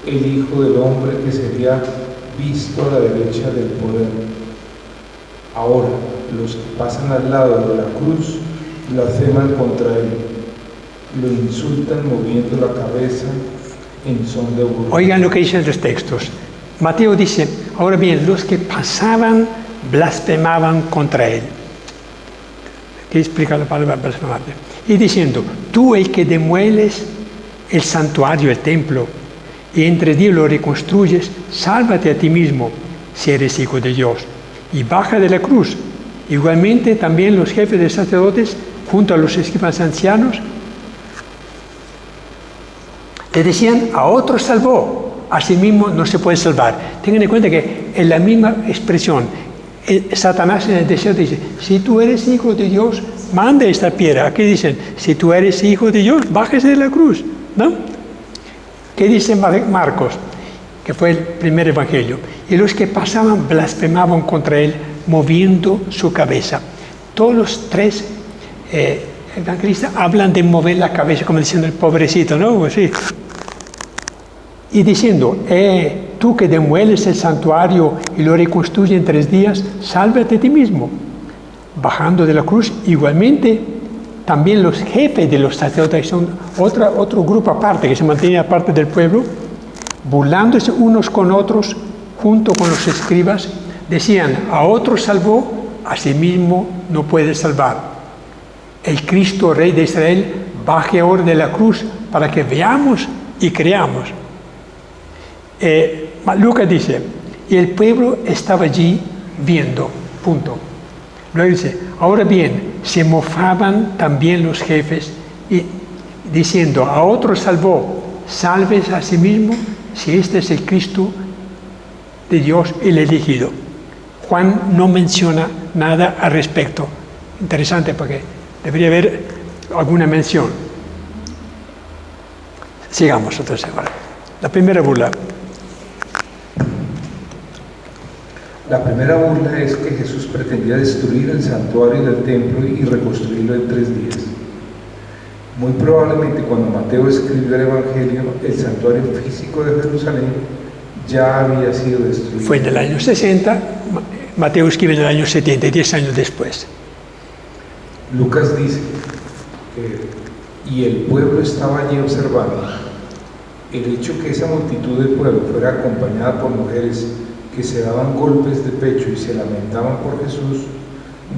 el Hijo del Hombre que sería visto a la derecha del poder. Ahora, los que pasan al lado de la cruz blasfeman contra él, lo insultan moviendo la cabeza en son de burla. Oigan lo que dicen los textos. Mateo dice, ahora bien, los que pasaban blasfemaban contra él. ¿Qué explica la palabra blasfemar? Y diciendo, tú el que demueles el santuario, el templo, y entre días lo reconstruyes, sálvate a ti mismo, si eres hijo de Dios, y baja de la cruz. Igualmente también los jefes de sacerdotes, junto a los escribas ancianos, le decían, a otro salvó, a sí mismo no se puede salvar. Tengan en cuenta que en la misma expresión, Satanás en el desierto dice, si tú eres hijo de Dios, manda esta piedra. Aquí dicen, si tú eres hijo de Dios, bájese de la cruz, ¿no? ¿Qué dice Marcos? Que fue el primer evangelio. Y los que pasaban blasfemaban contra él, moviendo su cabeza. Todos los tres evangelistas hablan de mover la cabeza, como diciendo el pobrecito, ¿no? Así. Y diciendo, tú que demueles el santuario y lo reconstruyes en 3 días, sálvate a ti mismo. Bajando de la cruz, igualmente, también los jefes de los sacerdotes, son otro grupo aparte, que se mantenía aparte del pueblo, burlándose unos con otros, junto con los escribas, decían, a otro salvó, a sí mismo no puede salvar. El Cristo, Rey de Israel, baje ahora de la cruz para que veamos y creamos. Lucas dice, y el pueblo estaba allí viendo, punto. Luego dice, ahora bien, se mofaban también los jefes, y diciendo, a otro salvó, salves a sí mismo, si este es el Cristo de Dios, el elegido. Juan no menciona nada al respecto. Interesante, porque debería haber alguna mención. Sigamos entonces ahora. La primera burla. La primera burla es que Jesús pretendía destruir el santuario del templo y reconstruirlo en 3 días. Muy probablemente cuando Mateo escribió el Evangelio, el santuario físico de Jerusalén ya había sido destruido. Fue en el año 60, Mateo escribe en el año 70, 10 años después. Lucas dice y el pueblo estaba allí observando. El hecho que esa multitud del pueblo fuera acompañada por mujeres que se daban golpes de pecho y se lamentaban por Jesús,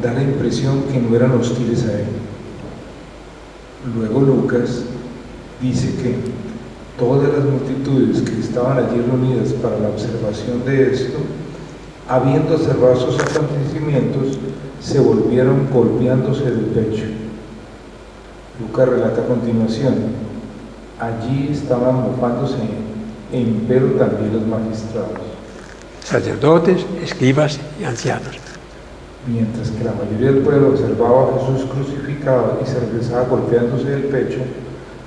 da la impresión que no eran hostiles a él. Luego Lucas dice que todas las multitudes que estaban allí reunidas para la observación de esto, habiendo observado sus acontecimientos, se volvieron golpeándose del pecho. Lucas relata a continuación, allí estaban mofándose empero también los magistrados, sacerdotes, escribas y ancianos. Mientras que la mayoría del pueblo observaba a Jesús crucificado y se regresaba golpeándose del pecho,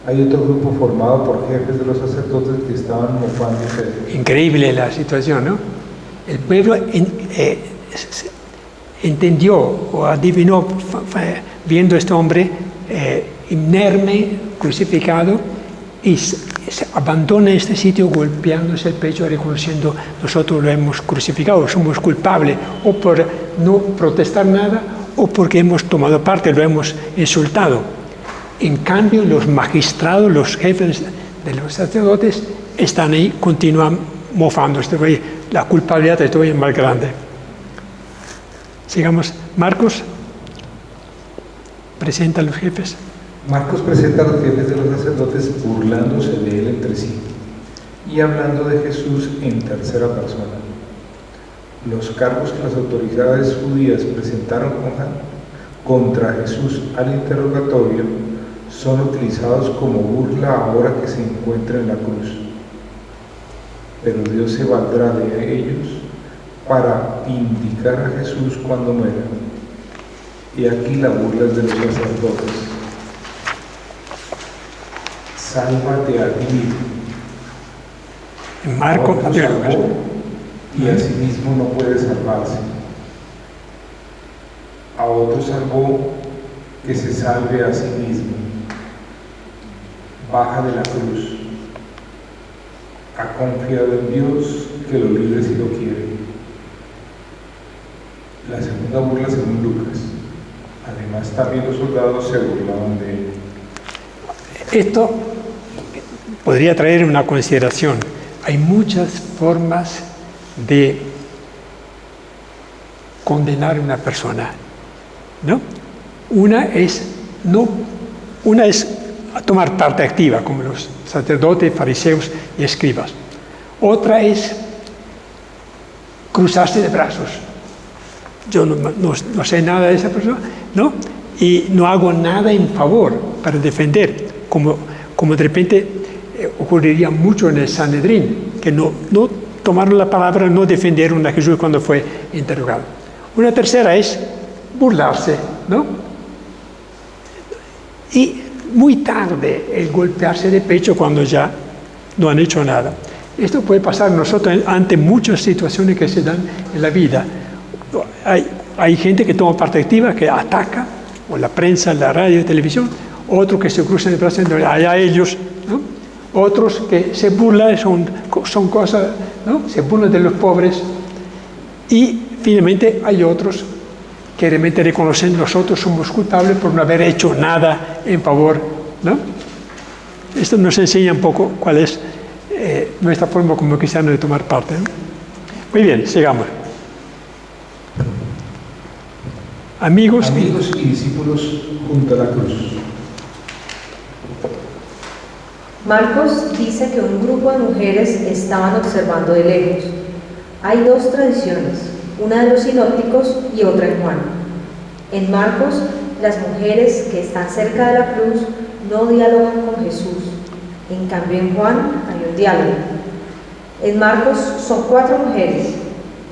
hay otro grupo formado por jefes de los sacerdotes que estaban mofándose. Increíble la situación, ¿no? El pueblo entendió o adivinó, viendo a este hombre inerme, crucificado, y se abandona este sitio golpeándose el pecho, reconociendo, nosotros lo hemos crucificado, somos culpables, o por no protestar nada, o porque hemos tomado parte, lo hemos insultado. En cambio, los magistrados, los jefes de los sacerdotes, están ahí, continúan mofándose. La culpabilidad es todavía más grande. Sigamos. Marcos presenta a los jefes. Marcos presenta a los jefes de los sacerdotes burlándose de él entre sí y hablando de Jesús en tercera persona. Los cargos que las autoridades judías presentaron contra Jesús al interrogatorio son utilizados como burla ahora que se encuentra en la cruz. Pero Dios se valdrá de ellos para vindicar a Jesús cuando muera. Y aquí la burla es de los sacerdotes. Sálvate a ti mismo. En Marcos, y a sí mismo no puede salvarse. A otro salvó, que se salve a sí mismo. Baja de la cruz. ha confiado en Dios que lo libre si lo quiere. La segunda burla según Lucas. Además, también los soldados se burlaban de él. Esto podría traer una consideración. Hay muchas formas de condenar a una persona, ¿no? Una es tomar parte activa, como los sacerdotes, fariseos y escribas. Otra es cruzarse de brazos. Yo no sé nada de esa persona, ¿no? Y no hago nada en favor para defender, como de repente ocurriría mucho en el Sanedrín, que no tomaron la palabra, no defendieron a Jesús cuando fue interrogado. Una tercera es burlarse, ¿no? Y muy tarde el golpearse de pecho cuando ya no han hecho nada. Esto puede pasar nosotros ante muchas situaciones que se dan en la vida. Hay gente que toma parte activa, que ataca, o la prensa, la radio, la televisión, otros que se cruzan de brazos, allá ellos, ¿no? Otros que se burlan, son cosas, ¿no? Se burlan de los pobres. Y finalmente hay otros que realmente reconocen nosotros somos culpables por no haber hecho nada en favor, ¿no? Esto nos enseña un poco cuál es nuestra forma como cristianos de tomar parte, ¿no? Muy bien, sigamos. Amigos y discípulos junto a la cruz. Marcos dice que un grupo de mujeres estaban observando de lejos. Hay dos tradiciones, una de los sinópticos y otra en Juan. En Marcos, las mujeres que están cerca de la cruz no dialogan con Jesús. En cambio, en Juan hay un diálogo. En Marcos son 4 mujeres.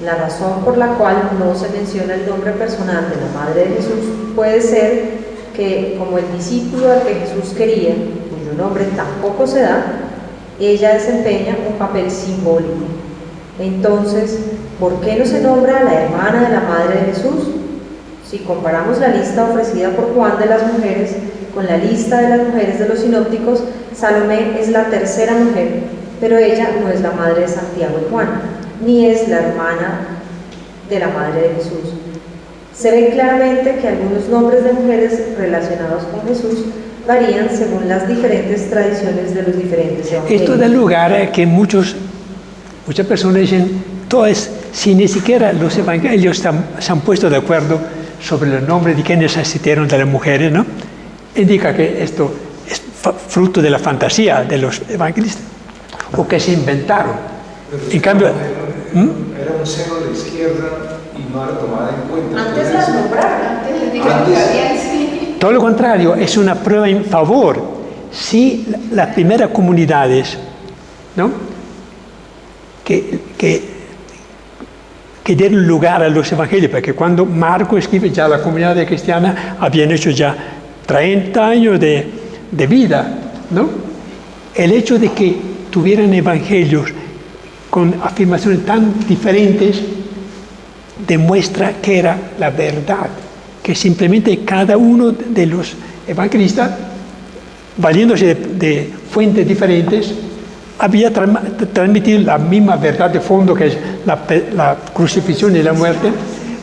La razón por la cual no se menciona el nombre personal de la madre de Jesús puede ser que, como el discípulo al que Jesús quería, cuyo nombre tampoco se da, ella desempeña un papel simbólico. Entonces, ¿por qué no se nombra a la hermana de la madre de Jesús? Si comparamos la lista ofrecida por Juan de las mujeres con la lista de las mujeres de los sinópticos, Salomé es la tercera mujer, pero ella no es la madre de Santiago y Juan, ni es la hermana de la madre de Jesús. Se ve claramente que algunos nombres de mujeres relacionados con Jesús varían según las diferentes tradiciones de los diferentes evangelios. Esto da lugar a que muchas personas dicen, si ni siquiera los evangelios se han puesto de acuerdo sobre el nombre de quienes asistieron de las mujeres, ¿no? Indica que esto es fruto de la fantasía de los evangelistas, o que se inventaron. En cambio, era un cero de izquierda y no era tomada en cuenta. Antes las nombraron, antes les dijeron que habían, sí. todo lo contrario, es una prueba en favor. Si las primeras comunidades, ¿no? que dieron lugar a los evangelios, porque cuando Marco escribe, ya la comunidad cristiana habían hecho ya 30 años de vida, ¿no? El hecho de que tuvieran evangelios con afirmaciones tan diferentes demuestra que era la verdad, que simplemente cada uno de los evangelistas, valiéndose de fuentes diferentes, había transmitido la misma verdad de fondo, que es la crucifixión y la muerte,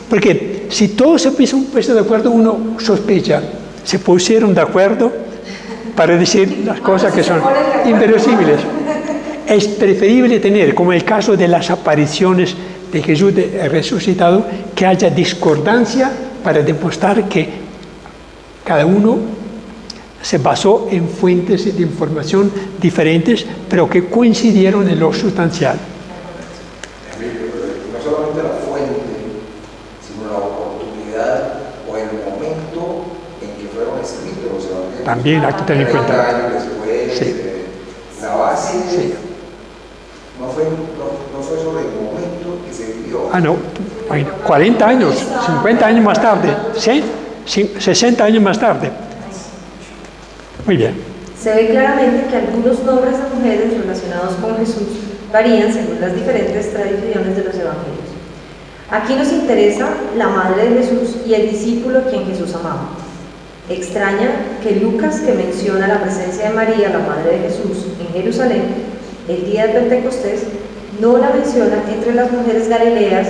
porque si todos se puesto de acuerdo, uno sospecha, se pusieron de acuerdo para decir las cosas que son inverosímiles. Es preferible tener, como el caso de las apariciones de Jesús resucitado, que haya discordancia para demostrar que cada uno se basó en fuentes de información diferentes, pero que coincidieron en lo sustancial. No solamente la fuente, sino la oportunidad o el momento en que fueron escritos los evangelios. También hay que tener en cuenta. 30 años después, Sí. La base Sí. no fue sobre el momento que se vivió. Ah, no, 40 años, 50 años más tarde, ¿sí? 60 años más tarde. Muy bien. Se ve claramente que algunos nombres de mujeres relacionados con Jesús varían según las diferentes tradiciones de los evangelios. Aquí nos interesa la madre de Jesús y el discípulo a quien Jesús amaba. Extraña que Lucas, que menciona la presencia de María, la madre de Jesús, en Jerusalén, el día de Pentecostés, no la menciona entre las mujeres galileas,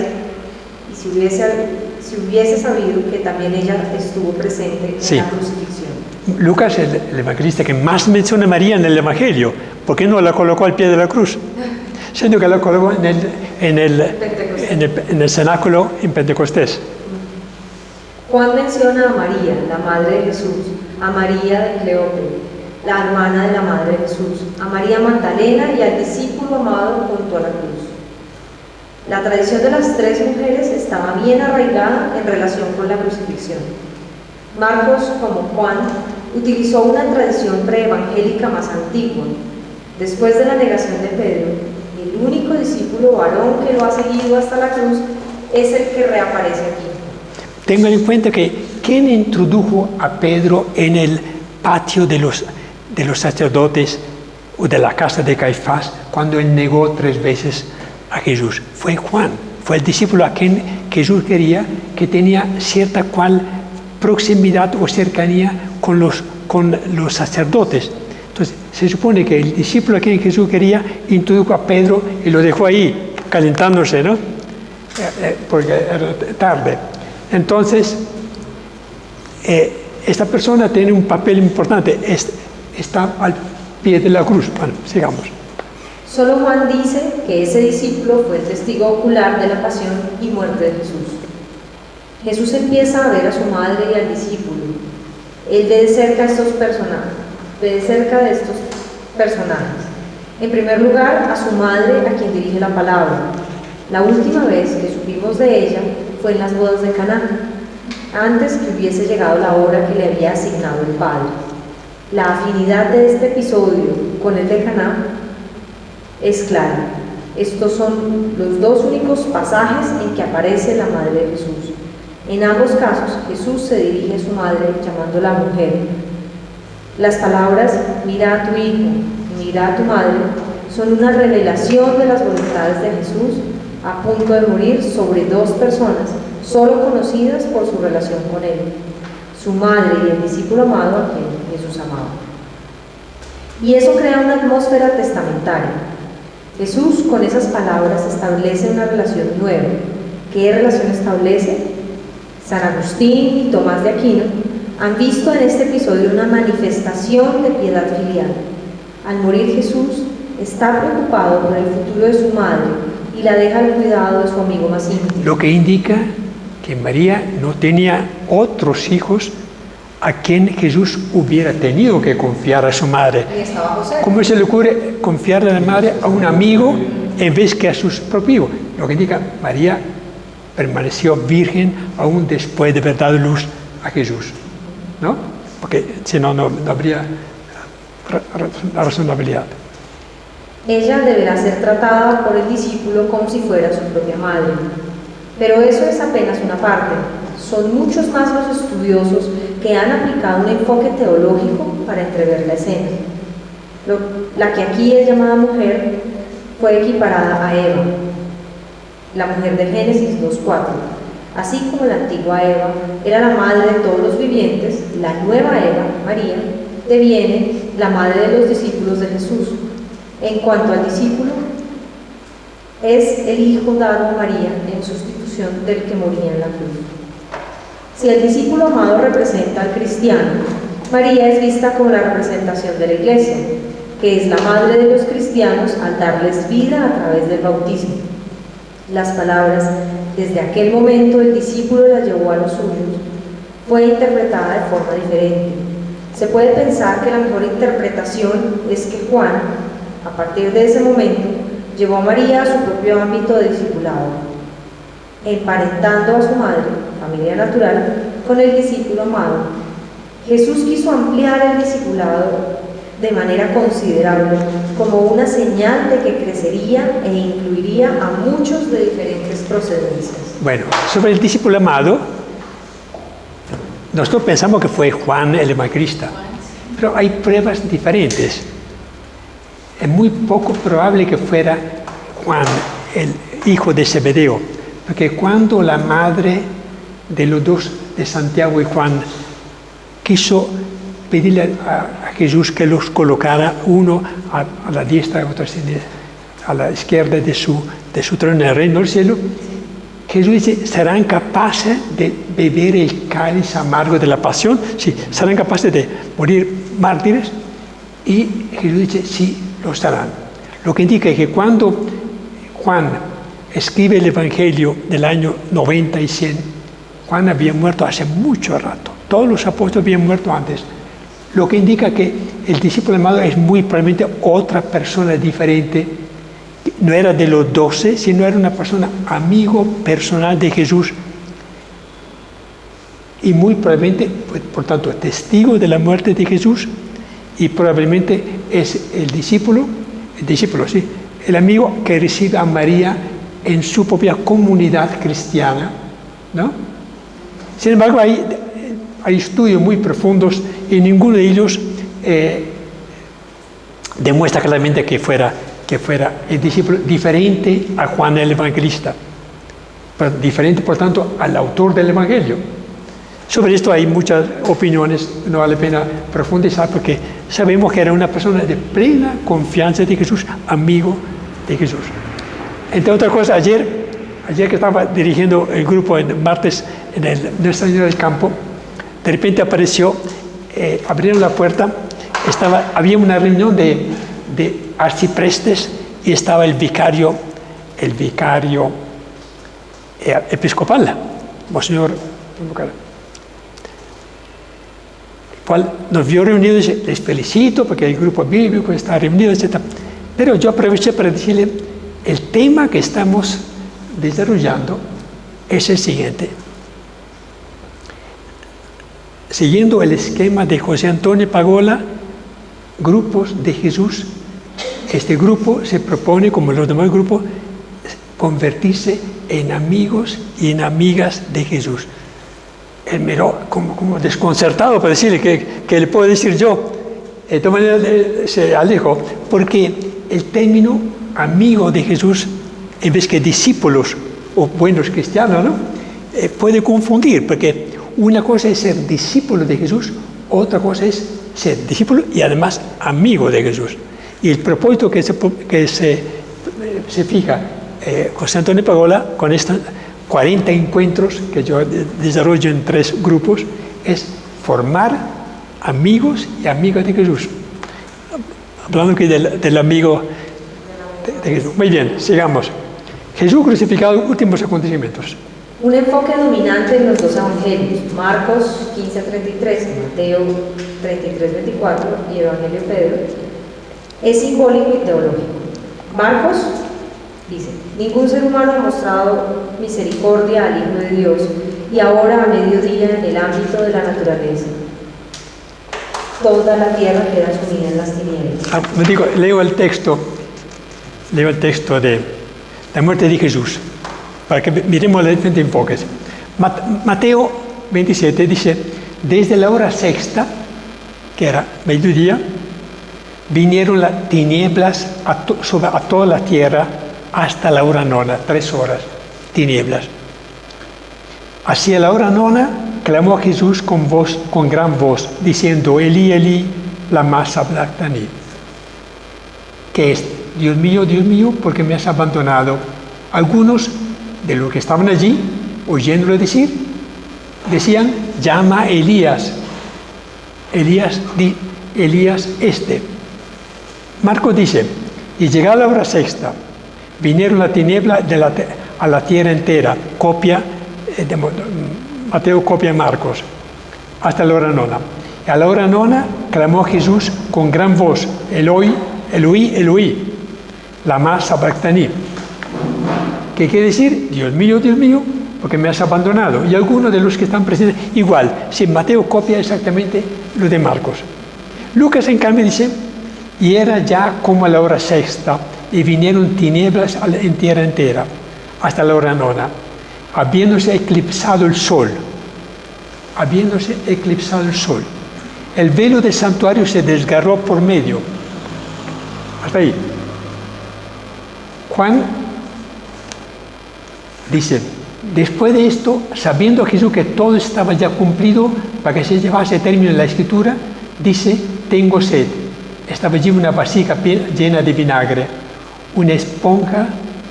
y si hubiese sabido que también ella estuvo presente en la crucifixión. Lucas es el evangelista que más menciona a María en el Evangelio. ¿Por qué no la colocó al pie de la cruz? Siendo que la colocó en el cenáculo en Pentecostés. Juan menciona a María, la madre de Jesús, a María de Cleope, la hermana de la madre de Jesús, a María Magdalena y al discípulo amado junto a la cruz. La tradición de las tres mujeres estaba bien arraigada en relación con la crucifixión. Marcos, como Juan, utilizó una tradición preevangélica más antigua. Después de la negación de Pedro, el único discípulo varón que lo ha seguido hasta la cruz es el que reaparece aquí. Tengan en cuenta que ¿quién introdujo a Pedro en el patio de los sacerdotes o de la casa de Caifás cuando él negó 3 veces a Jesús? Fue Juan, fue el discípulo a quien Jesús quería, que tenía cierta cual proximidad o cercanía con los sacerdotes. Entonces, se supone que el discípulo a quien Jesús quería introdujo a Pedro y lo dejó ahí, calentándose, ¿no? Porque era tarde. Entonces, esta persona tiene un papel importante, está al pie de la cruz. Bueno, sigamos. Solo Juan dice que ese discípulo fue el testigo ocular de la pasión y muerte de Jesús. Jesús empieza a ver a su madre y al discípulo. Él ve de cerca de estos personajes. En primer lugar, a su madre, a quien dirige la palabra. La última vez que supimos de ella fue en las bodas de Caná, antes que hubiese llegado la hora que le había asignado el Padre. La afinidad de este episodio con el de Caná es clara. Estos son los 2 únicos pasajes en que aparece la madre de Jesús. En ambos casos, Jesús se dirige a su madre llamándola mujer. Las palabras "mira a tu hijo" y "mira a tu madre" son una revelación de las voluntades de Jesús a punto de morir sobre 2 personas solo conocidas por su relación con él, su madre y el discípulo amado a quien Jesús amaba. Y eso crea una atmósfera testamentaria. Jesús con esas palabras establece una relación nueva. ¿Qué relación establece? San Agustín y Tomás de Aquino han visto en este episodio una manifestación de piedad filial. Al morir Jesús, está preocupado por el futuro de su madre y la deja al cuidado de su amigo más íntimo. Lo que indica que María no tenía otros hijos a quien Jesús hubiera tenido que confiar a su madre. Y estaba José. ¿Cómo se le ocurre confiarle a la madre a un amigo en vez que a sus propios? Lo que indica, María permaneció virgen aún después de haber dado luz a Jesús, ¿no? Porque si no, no habría razonabilidad. Ella deberá ser tratada por el discípulo como si fuera su propia madre. Pero eso es apenas una parte. Son muchos más los estudiosos que han aplicado un enfoque teológico para entrever la escena. La que aquí es llamada mujer fue equiparada a Eva, la mujer de Génesis 2:4. Así como la antigua Eva era la madre de todos los vivientes, la nueva Eva, María, deviene la madre de los discípulos de Jesús. En cuanto al discípulo, es el hijo dado a María en sustitución del que moría en la cruz. Si el discípulo amado representa al cristiano, María es vista como la representación de la Iglesia, que es la madre de los cristianos al darles vida a través del bautismo. Las palabras "desde aquel momento el discípulo la llevó a los suyos" fue interpretada de forma diferente. Se puede pensar que la mejor interpretación es que Juan, a partir de ese momento, llevó a María a su propio ámbito de discipulado, emparentando a su madre, familia natural, con el discípulo amado. Jesús quiso ampliar el discipulado de manera considerable, como una señal de que crecería e incluiría a muchos de diferentes procedencias. Bueno, sobre el discípulo amado, nosotros pensamos que fue Juan el Evangelista, pero hay pruebas diferentes. Es muy poco probable que fuera Juan, el hijo de Zebedeo, porque cuando la madre de los 2, de Santiago y Juan, quiso pedirle a Jesús que los colocara uno a la diestra y otro a la izquierda de su trono en el reino del cielo. Jesús dice, ¿serán capaces de beber el cáliz amargo de la pasión? Sí, ¿serán capaces de morir mártires? Y Jesús dice, sí, lo estarán. Lo que indica que cuando Juan escribe el Evangelio del año 90 y 100, Juan había muerto hace mucho rato. Todos los apóstoles habían muerto antes. Lo que indica que el discípulo amado es muy probablemente otra persona diferente. No era de los 12, sino era una persona amigo personal de Jesús. Y muy probablemente, por tanto, testigo de la muerte de Jesús. Y probablemente es el discípulo, sí, el amigo que recibe a María en su propia comunidad cristiana, ¿no? Sin embargo, hay estudios muy profundos y ninguno de ellos demuestra claramente que fuera el discípulo diferente a Juan el Evangelista, pero diferente, por tanto, al autor del Evangelio. Sobre esto hay muchas opiniones, no vale la pena profundizar porque sabemos que era una persona de plena confianza de Jesús, amigo de Jesús. Entre otras cosas, ayer que estaba dirigiendo el grupo en martes en Nuestra Señora del Campo, de repente apareció, abrieron la puerta, había una reunión de arciprestes y estaba el vicario episcopal, Monseñor, cual nos vio reunidos y dice, les felicito porque el grupo bíblico está reunido, etc. Pero yo aproveché para decirle, el tema que estamos desarrollando es el siguiente. Siguiendo el esquema de José Antonio Pagola, grupos de Jesús, este grupo se propone, como los demás grupos, convertirse en amigos y en amigas de Jesús. Él miró como desconcertado para decirle que le puedo decir yo. De todas maneras se alejó, porque el término amigo de Jesús, en vez que discípulos o buenos cristianos, ¿no? Puede confundir, porque una cosa es ser discípulo de Jesús, otra cosa es ser discípulo y además amigo de Jesús. Y el propósito que se fija José Antonio Pagola con estos 40 encuentros que yo desarrollo en 3 grupos es formar amigos y amigas de Jesús. Hablando aquí del amigo de Jesús. Muy bien, sigamos. Jesús crucificado, últimos acontecimientos. Un enfoque dominante en los dos evangelios, Marcos 15:33, Mateo 33:24 y Evangelio de Pedro, es simbólico y teológico. Marcos dice, ningún ser humano ha mostrado misericordia al Hijo de Dios y ahora a mediodía en el ámbito de la naturaleza. Toda la tierra queda sumida en las tinieblas. Leo el texto de la muerte de Jesús, para que miremos los diferentes enfoques. Mateo 27 dice, desde la hora sexta, que era mediodía, vinieron las tinieblas a toda la tierra hasta la hora nona, 3 horas, tinieblas. Hacia la hora nona, clamó a Jesús con gran voz, diciendo, Elí, Elí, lama sabactani, que es, Dios mío, ¿por qué me has abandonado? Algunos de los que estaban allí, oyéndolo decir, decían, llama a Elías. Elías este. Marcos dice, y llegada la hora sexta, vinieron la tiniebla a la tierra entera, Mateo copia Marcos, hasta la hora nona. Y a la hora nona clamó Jesús con gran voz, Eloi, Eloi, Eloi, lama sabactani. ¿Qué quiere decir? Dios mío, porque me has abandonado. Y algunos de los que están presentes, igual, si Mateo copia exactamente lo de Marcos. Lucas, en cambio, dice, y era ya como a la hora sexta, y vinieron tinieblas en tierra entera, hasta la hora nona, habiéndose eclipsado el sol. El velo del santuario se desgarró por medio. Hasta ahí. Juan dice, después de esto, sabiendo Jesús que todo estaba ya cumplido para que se llevase a término la escritura, dice, tengo sed. Estaba allí una vasija llena de vinagre, una esponja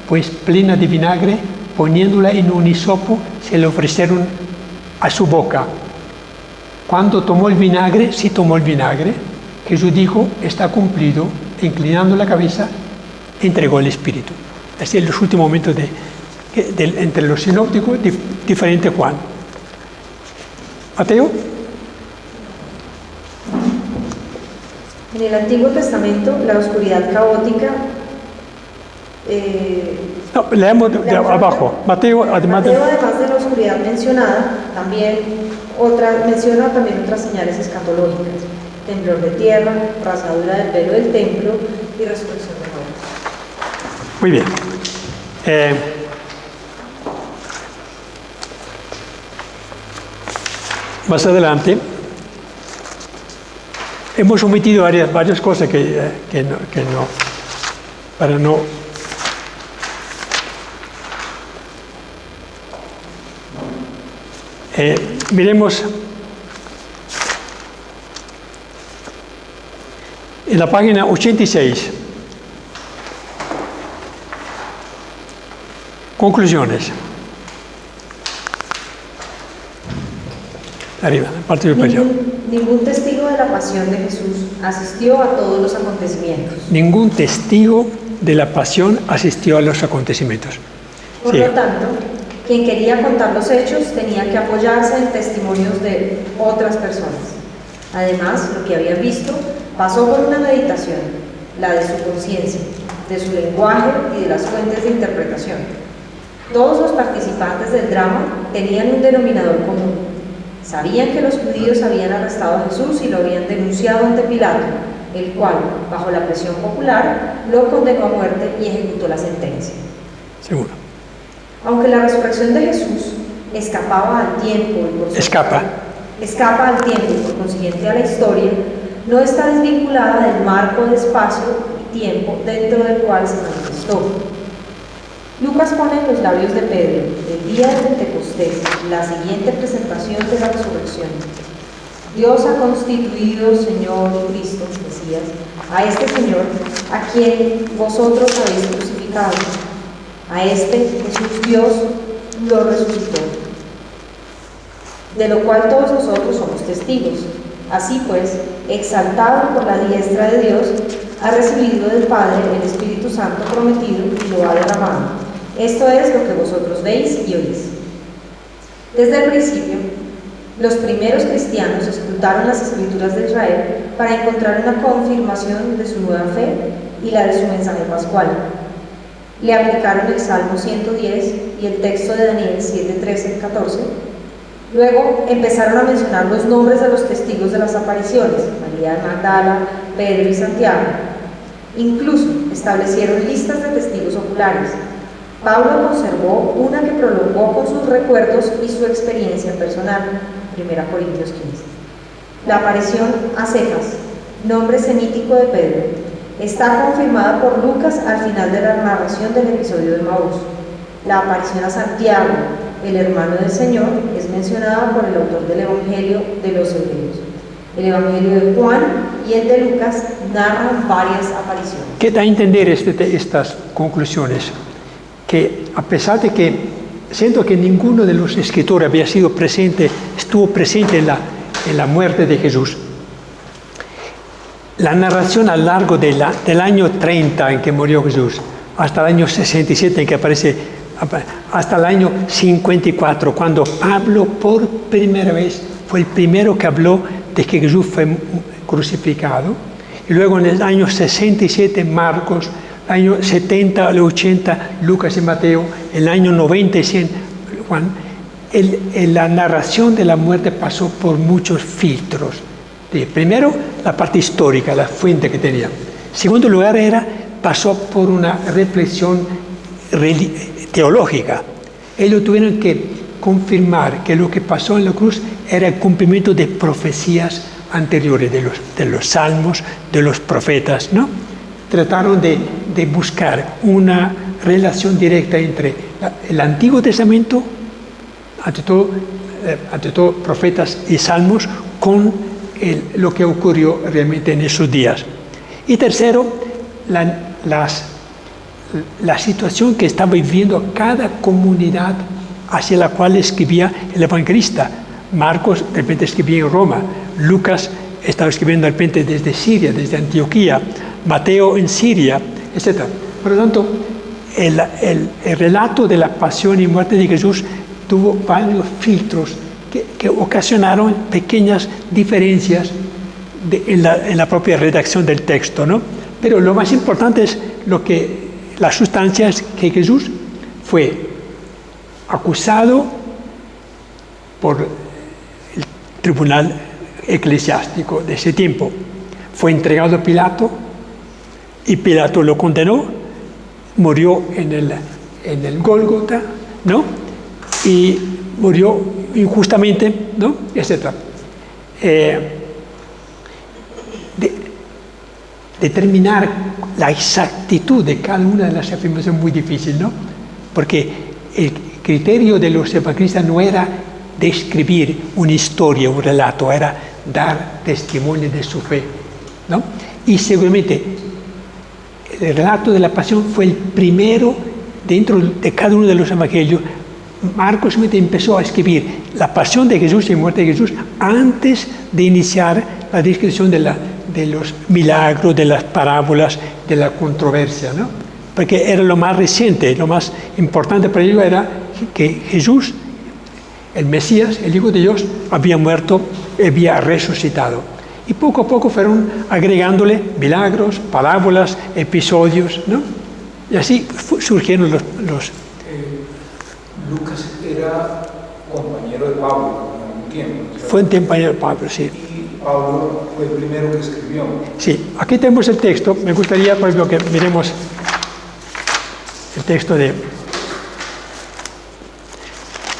pues plena de vinagre, poniéndola en un hisopo, se le ofrecieron a su boca. Cuando tomó el vinagre, sí tomó el vinagre, Jesús dijo, está cumplido, e inclinando la cabeza, entregó el Espíritu. Así en los últimos momentos entre los sinópticos, diferente Juan. Mateo. En el Antiguo Testamento, la oscuridad caótica... No, leemos de abajo. Mateo, además de la oscuridad mencionada, menciona también otras señales escatológicas: temblor de tierra, rasadura del velo del templo y resurrección de muertos. Muy bien. Más adelante hemos omitido varias cosas que no, para no. Miremos en la página 86. Conclusiones. Arriba, parte superior. Ningún testigo de la pasión de Jesús asistió a todos los acontecimientos. Ningún testigo de la pasión asistió a los acontecimientos. Por lo tanto, quien quería contar los hechos tenía que apoyarse en testimonios de otras personas. Además, lo que habían visto pasó por una meditación, la de su conciencia, de su lenguaje y de las fuentes de interpretación. Todos los participantes del drama tenían un denominador común. Sabían que los judíos habían arrestado a Jesús y lo habían denunciado ante Pilato, el cual, bajo la presión popular, lo condenó a muerte y ejecutó la sentencia. Seguro. Aunque la resurrección de Jesús escapa al tiempo y por consiguiente a la historia, no está desvinculada del marco de espacio y tiempo dentro del cual se manifestó. Lucas pone en los labios de Pedro, el día de Pentecostés, la siguiente presentación de la resurrección. Dios ha constituido Señor y Cristo, Mesías, a este Señor, a quien vosotros habéis crucificado. A este Jesús Dios lo resucitó, de lo cual todos nosotros somos testigos. Así pues, exaltado por la diestra de Dios, ha recibido del Padre el Espíritu Santo prometido y lo ha derramado. Esto es lo que vosotros veis y oís. Desde el principio, los primeros cristianos escrutaron las Escrituras de Israel para encontrar una confirmación de su nueva fe y la de su mensaje pascual. Le aplicaron el Salmo 110 y el texto de Daniel 7, 13 y 14. Luego empezaron a mencionar los nombres de los testigos de las apariciones, María de Magdala, Pedro y Santiago. Incluso establecieron listas de testigos oculares. Pablo conservó una que prolongó con sus recuerdos y su experiencia personal, 1 Corintios 15. La aparición a Cefas, nombre semítico de Pedro, está confirmada por Lucas al final de la narración del episodio de Maús. La aparición a Santiago, el hermano del Señor, es mencionada por el autor del Evangelio de los Hebreos. El Evangelio de Juan y el de Lucas narran varias apariciones. ¿Qué da a entender estas conclusiones? Que a pesar de que siento que ninguno de los escritores estuvo presente en la muerte de Jesús, la narración a lo largo del año 30 en que murió Jesús, hasta el año 67 en que aparece, hasta el año 54, cuando Pablo por primera vez fue el primero que habló de que Jesús fue crucificado, y luego en el año 67 Marcos, el año 70 al 80 Lucas y Mateo, el año 90 y 100 Juan, la narración de la muerte pasó por muchos filtros. Primero, la parte histórica, la fuente que tenía. En segundo lugar, pasó por una reflexión teológica. Ellos tuvieron que confirmar que lo que pasó en la cruz era el cumplimiento de profecías anteriores, de los salmos, de los profetas, ¿no? Trataron de buscar una relación directa entre el Antiguo Testamento, ante todo profetas y salmos, con lo que ocurrió realmente en esos días. Y tercero, la situación que estaba viviendo cada comunidad hacia la cual escribía el evangelista. Marcos de repente escribía en Roma, Lucas estaba escribiendo de repente desde Siria, desde Antioquía, Mateo en Siria, etc. Por lo tanto, el relato de la pasión y muerte de Jesús tuvo varios filtros que ocasionaron pequeñas diferencias en la propia redacción del texto, ¿no? Pero lo más importante es la sustancia es que Jesús fue acusado por el tribunal eclesiástico de ese tiempo. Fue entregado a Pilato y Pilato lo condenó, murió en el Gólgota, ¿no? Y murió injustamente, ¿no? Etc. Determinar la exactitud de cada una de las afirmaciones es muy difícil, ¿no? Porque el criterio de los evangelistas no era describir una historia, un relato, era dar testimonio de su fe, ¿no? Y seguramente el relato de la pasión fue el primero dentro de cada uno de los evangelios. Marcos solamente empezó a escribir la pasión de Jesús y la muerte de Jesús antes de iniciar la descripción de los milagros, de las parábolas, de la controversia, ¿no? Porque era lo más reciente, lo más importante para ellos era que Jesús, el Mesías, el Hijo de Dios, había muerto, había resucitado. Y poco a poco fueron agregándole milagros, parábolas, episodios, ¿no? Y así surgieron los Lucas era compañero de Pablo en algún tiempo, ¿cierto? Fue un compañero de Pablo, sí. Y Pablo fue el primero que escribió. Sí, aquí tenemos el texto. Me gustaría, por ejemplo, que miremos el texto de...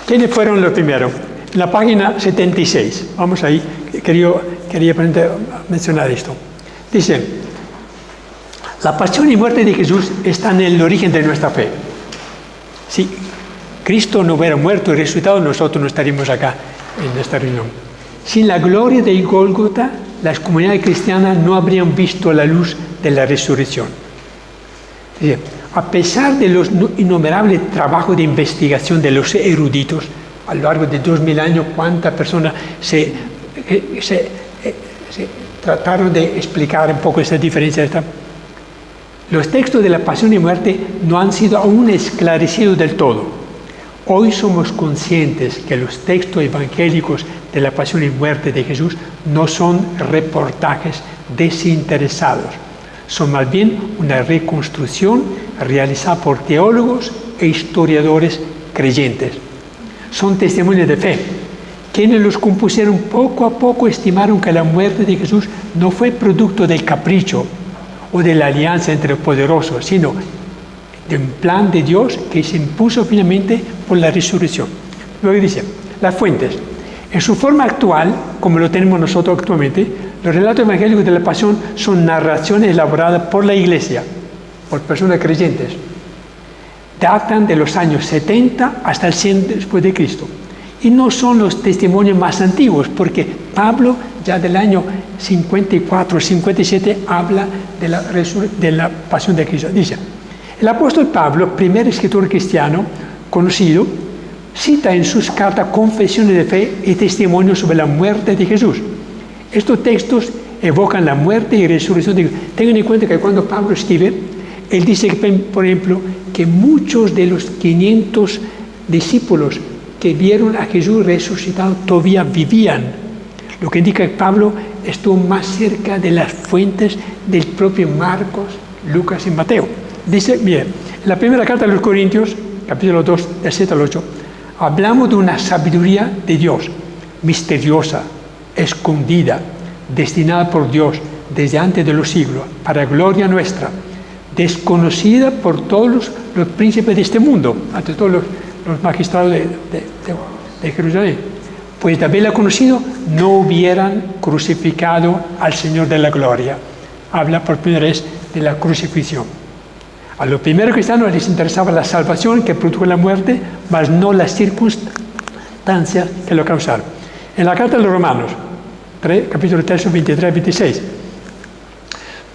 ¿Quiénes fueron los primeros? En la página 76. Vamos ahí. Quería mencionar esto. Dice, la pasión y muerte de Jesús están en el origen de nuestra fe. Si Cristo no hubiera muerto y resucitado, nosotros no estaríamos acá en esta reunión. Sin la gloria del Gólgota, las comunidades cristianas no habrían visto la luz de la resurrección. Dice, a pesar de los innumerables trabajos de investigación de los eruditos, a lo largo de 2000 años, cuántas personas se trataron de explicar un poco esa diferencia. Los textos de la pasión y muerte no han sido aún esclarecidos del todo. Hoy somos conscientes que los textos evangélicos de la pasión y muerte de Jesús no son reportajes desinteresados, son más bien una reconstrucción realizada por teólogos e historiadores creyentes. Son testimonios de fe. Quienes los compusieron poco a poco estimaron que la muerte de Jesús no fue producto del capricho o de la alianza entre los poderosos, sino de un plan de Dios que se impuso finalmente por la resurrección. Luego dice, las fuentes. En su forma actual, como lo tenemos nosotros actualmente, los relatos evangélicos de la pasión son narraciones elaboradas por la Iglesia, por personas creyentes. Datan de los años 70 hasta el 100 después de Cristo. Y no son los testimonios más antiguos, porque Pablo ya del año 54 o 57 habla de la pasión de Cristo. Dice, el apóstol Pablo, primer escritor cristiano conocido, cita en sus cartas confesiones de fe y testimonios sobre la muerte de Jesús. Estos textos evocan la muerte y resurrección de Jesús. Tengan en cuenta que cuando Pablo escribe, él dice, por ejemplo, que muchos de los 500 discípulos que vieron a Jesús resucitado todavía vivían, lo que indica que Pablo estuvo más cerca de las fuentes del propio Marcos, Lucas y Mateo. Dice, mire, en la primera carta de los Corintios, capítulo 2, del 7 al 8, hablamos de una sabiduría de Dios, misteriosa, escondida, destinada por Dios desde antes de los siglos, para gloria nuestra, desconocida por todos los príncipes de este mundo, ante todos los magistrados de Jerusalén. Pues de haberla conocido, no hubieran crucificado al Señor de la gloria. Habla por primera vez de la crucifixión. A los primeros cristianos les interesaba la salvación que produjo la muerte, mas no las circunstancias que lo causaron. En la carta de los Romanos, capítulo 3, 23 26.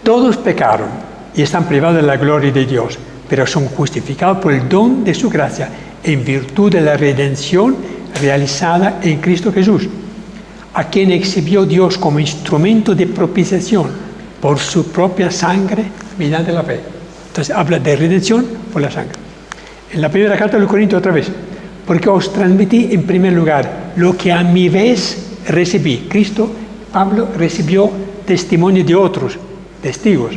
Todos pecaron y están privados de la gloria de Dios, pero son justificados por el don de su gracia en virtud de la redención realizada en Cristo Jesús, a quien exhibió Dios como instrumento de propiciación por su propia sangre mediante la fe. Entonces habla de redención por la sangre. En la primera carta de los Corintios otra vez, porque os transmití en primer lugar lo que a mi vez recibí. Pablo recibió testimonio de otros testigos,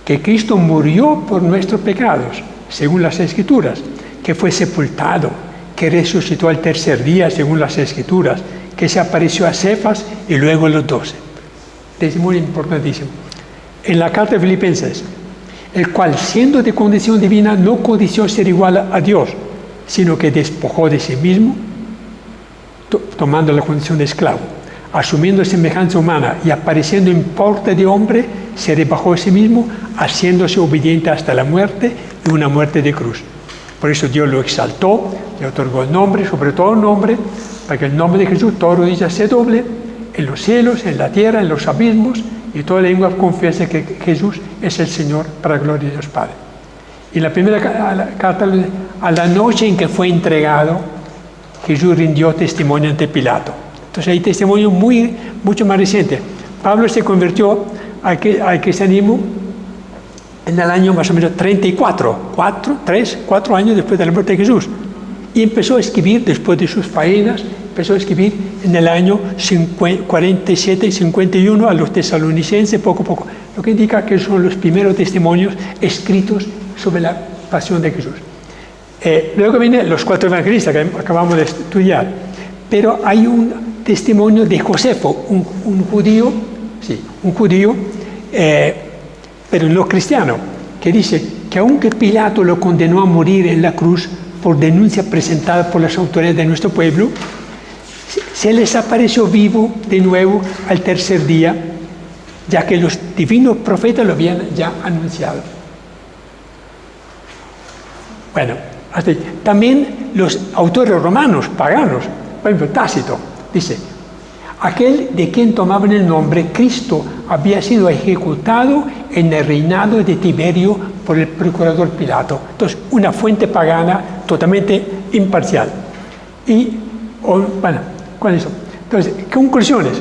que Cristo murió por nuestros pecados, según las Escrituras, que fue sepultado, que resucitó al tercer día, según las Escrituras, que se apareció a Cefas y luego a los 12. Testimonio importantísimo. En la carta de Filipenses, el cual, siendo de condición divina, no codició ser igual a Dios, sino que despojó de sí mismo, tomando la condición de esclavo, asumiendo semejanza humana y apareciendo en porte de hombre, se rebajó a sí mismo, haciéndose obediente hasta la muerte y una muerte de cruz. Por eso Dios lo exaltó, le otorgó el nombre, sobre todo el nombre, para que el nombre de Jesús, toda rodilla se doble, en los cielos, en la tierra, en los abismos, y toda lengua confiese que Jesús es el Señor, para la gloria de Dios Padre. Y la primera carta, a la noche en que fue entregado, Jesús rindió testimonio ante Pilato. Entonces hay testimonio mucho más reciente. Pablo se convirtió al cristianismo en el año más o menos 34, 4 años después de la muerte de Jesús. Y empezó a escribir, después de sus faenas, empezó a escribir en el año 47 y 51 a los tesalonicenses, poco a poco. Lo que indica que son los primeros testimonios escritos sobre la pasión de Jesús. Luego vienen los 4 evangelistas que acabamos de estudiar. Pero hay un testimonio de Josefo, un judío, pero no cristiano, que dice que aunque Pilato lo condenó a morir en la cruz por denuncia presentada por las autoridades de nuestro pueblo, se les apareció vivo de nuevo al tercer día, ya que los divinos profetas lo habían ya anunciado. Bueno, hasta ahí. También los autores romanos, paganos, por ejemplo, Tácito, dice: aquel de quien tomaban el nombre Cristo había sido ejecutado en el reinado de Tiberio por el procurador Pilato. Entonces, una fuente pagana totalmente imparcial. ¿Cuál es eso? Entonces, conclusiones.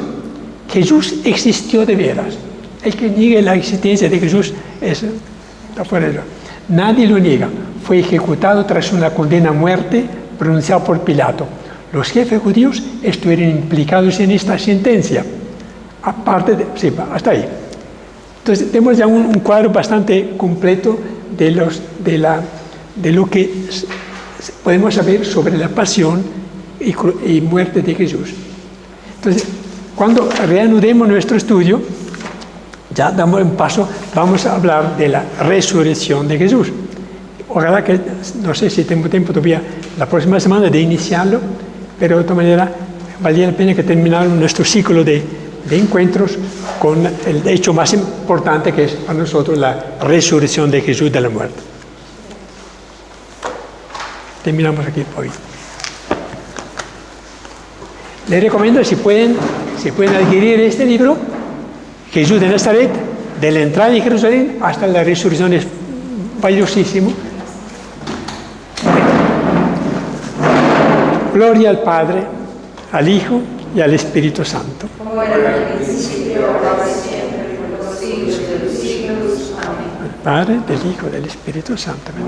Jesús existió de veras. El que niegue la existencia de Jesús está fuera de eso. Nadie lo niega. Fue ejecutado tras una condena a muerte pronunciada por Pilato. Los jefes judíos estuvieron implicados en esta sentencia. Aparte de... Sí, hasta ahí. Entonces, tenemos ya un cuadro bastante completo de lo que podemos saber sobre la pasión y muerte de Jesús. Entonces, cuando reanudemos nuestro estudio, ya damos un paso, vamos a hablar de la resurrección de Jesús. Ojalá que, no sé si tengo tiempo todavía la próxima semana de iniciarlo, pero de otra manera valía la pena que termináramos nuestro ciclo de encuentros con el hecho más importante, que es para nosotros la resurrección de Jesús de la muerte. Terminamos aquí hoy. Les recomiendo, si pueden adquirir este libro, Jesús de Nazaret, de la entrada de Jerusalén hasta la resurrección. Es valiosísimo. Gloria al Padre, al Hijo y al Espíritu Santo. Como era en el principio, ahora y siempre, por los siglos de los siglos. Amén. Al Padre, del Hijo y del Espíritu Santo. Amén.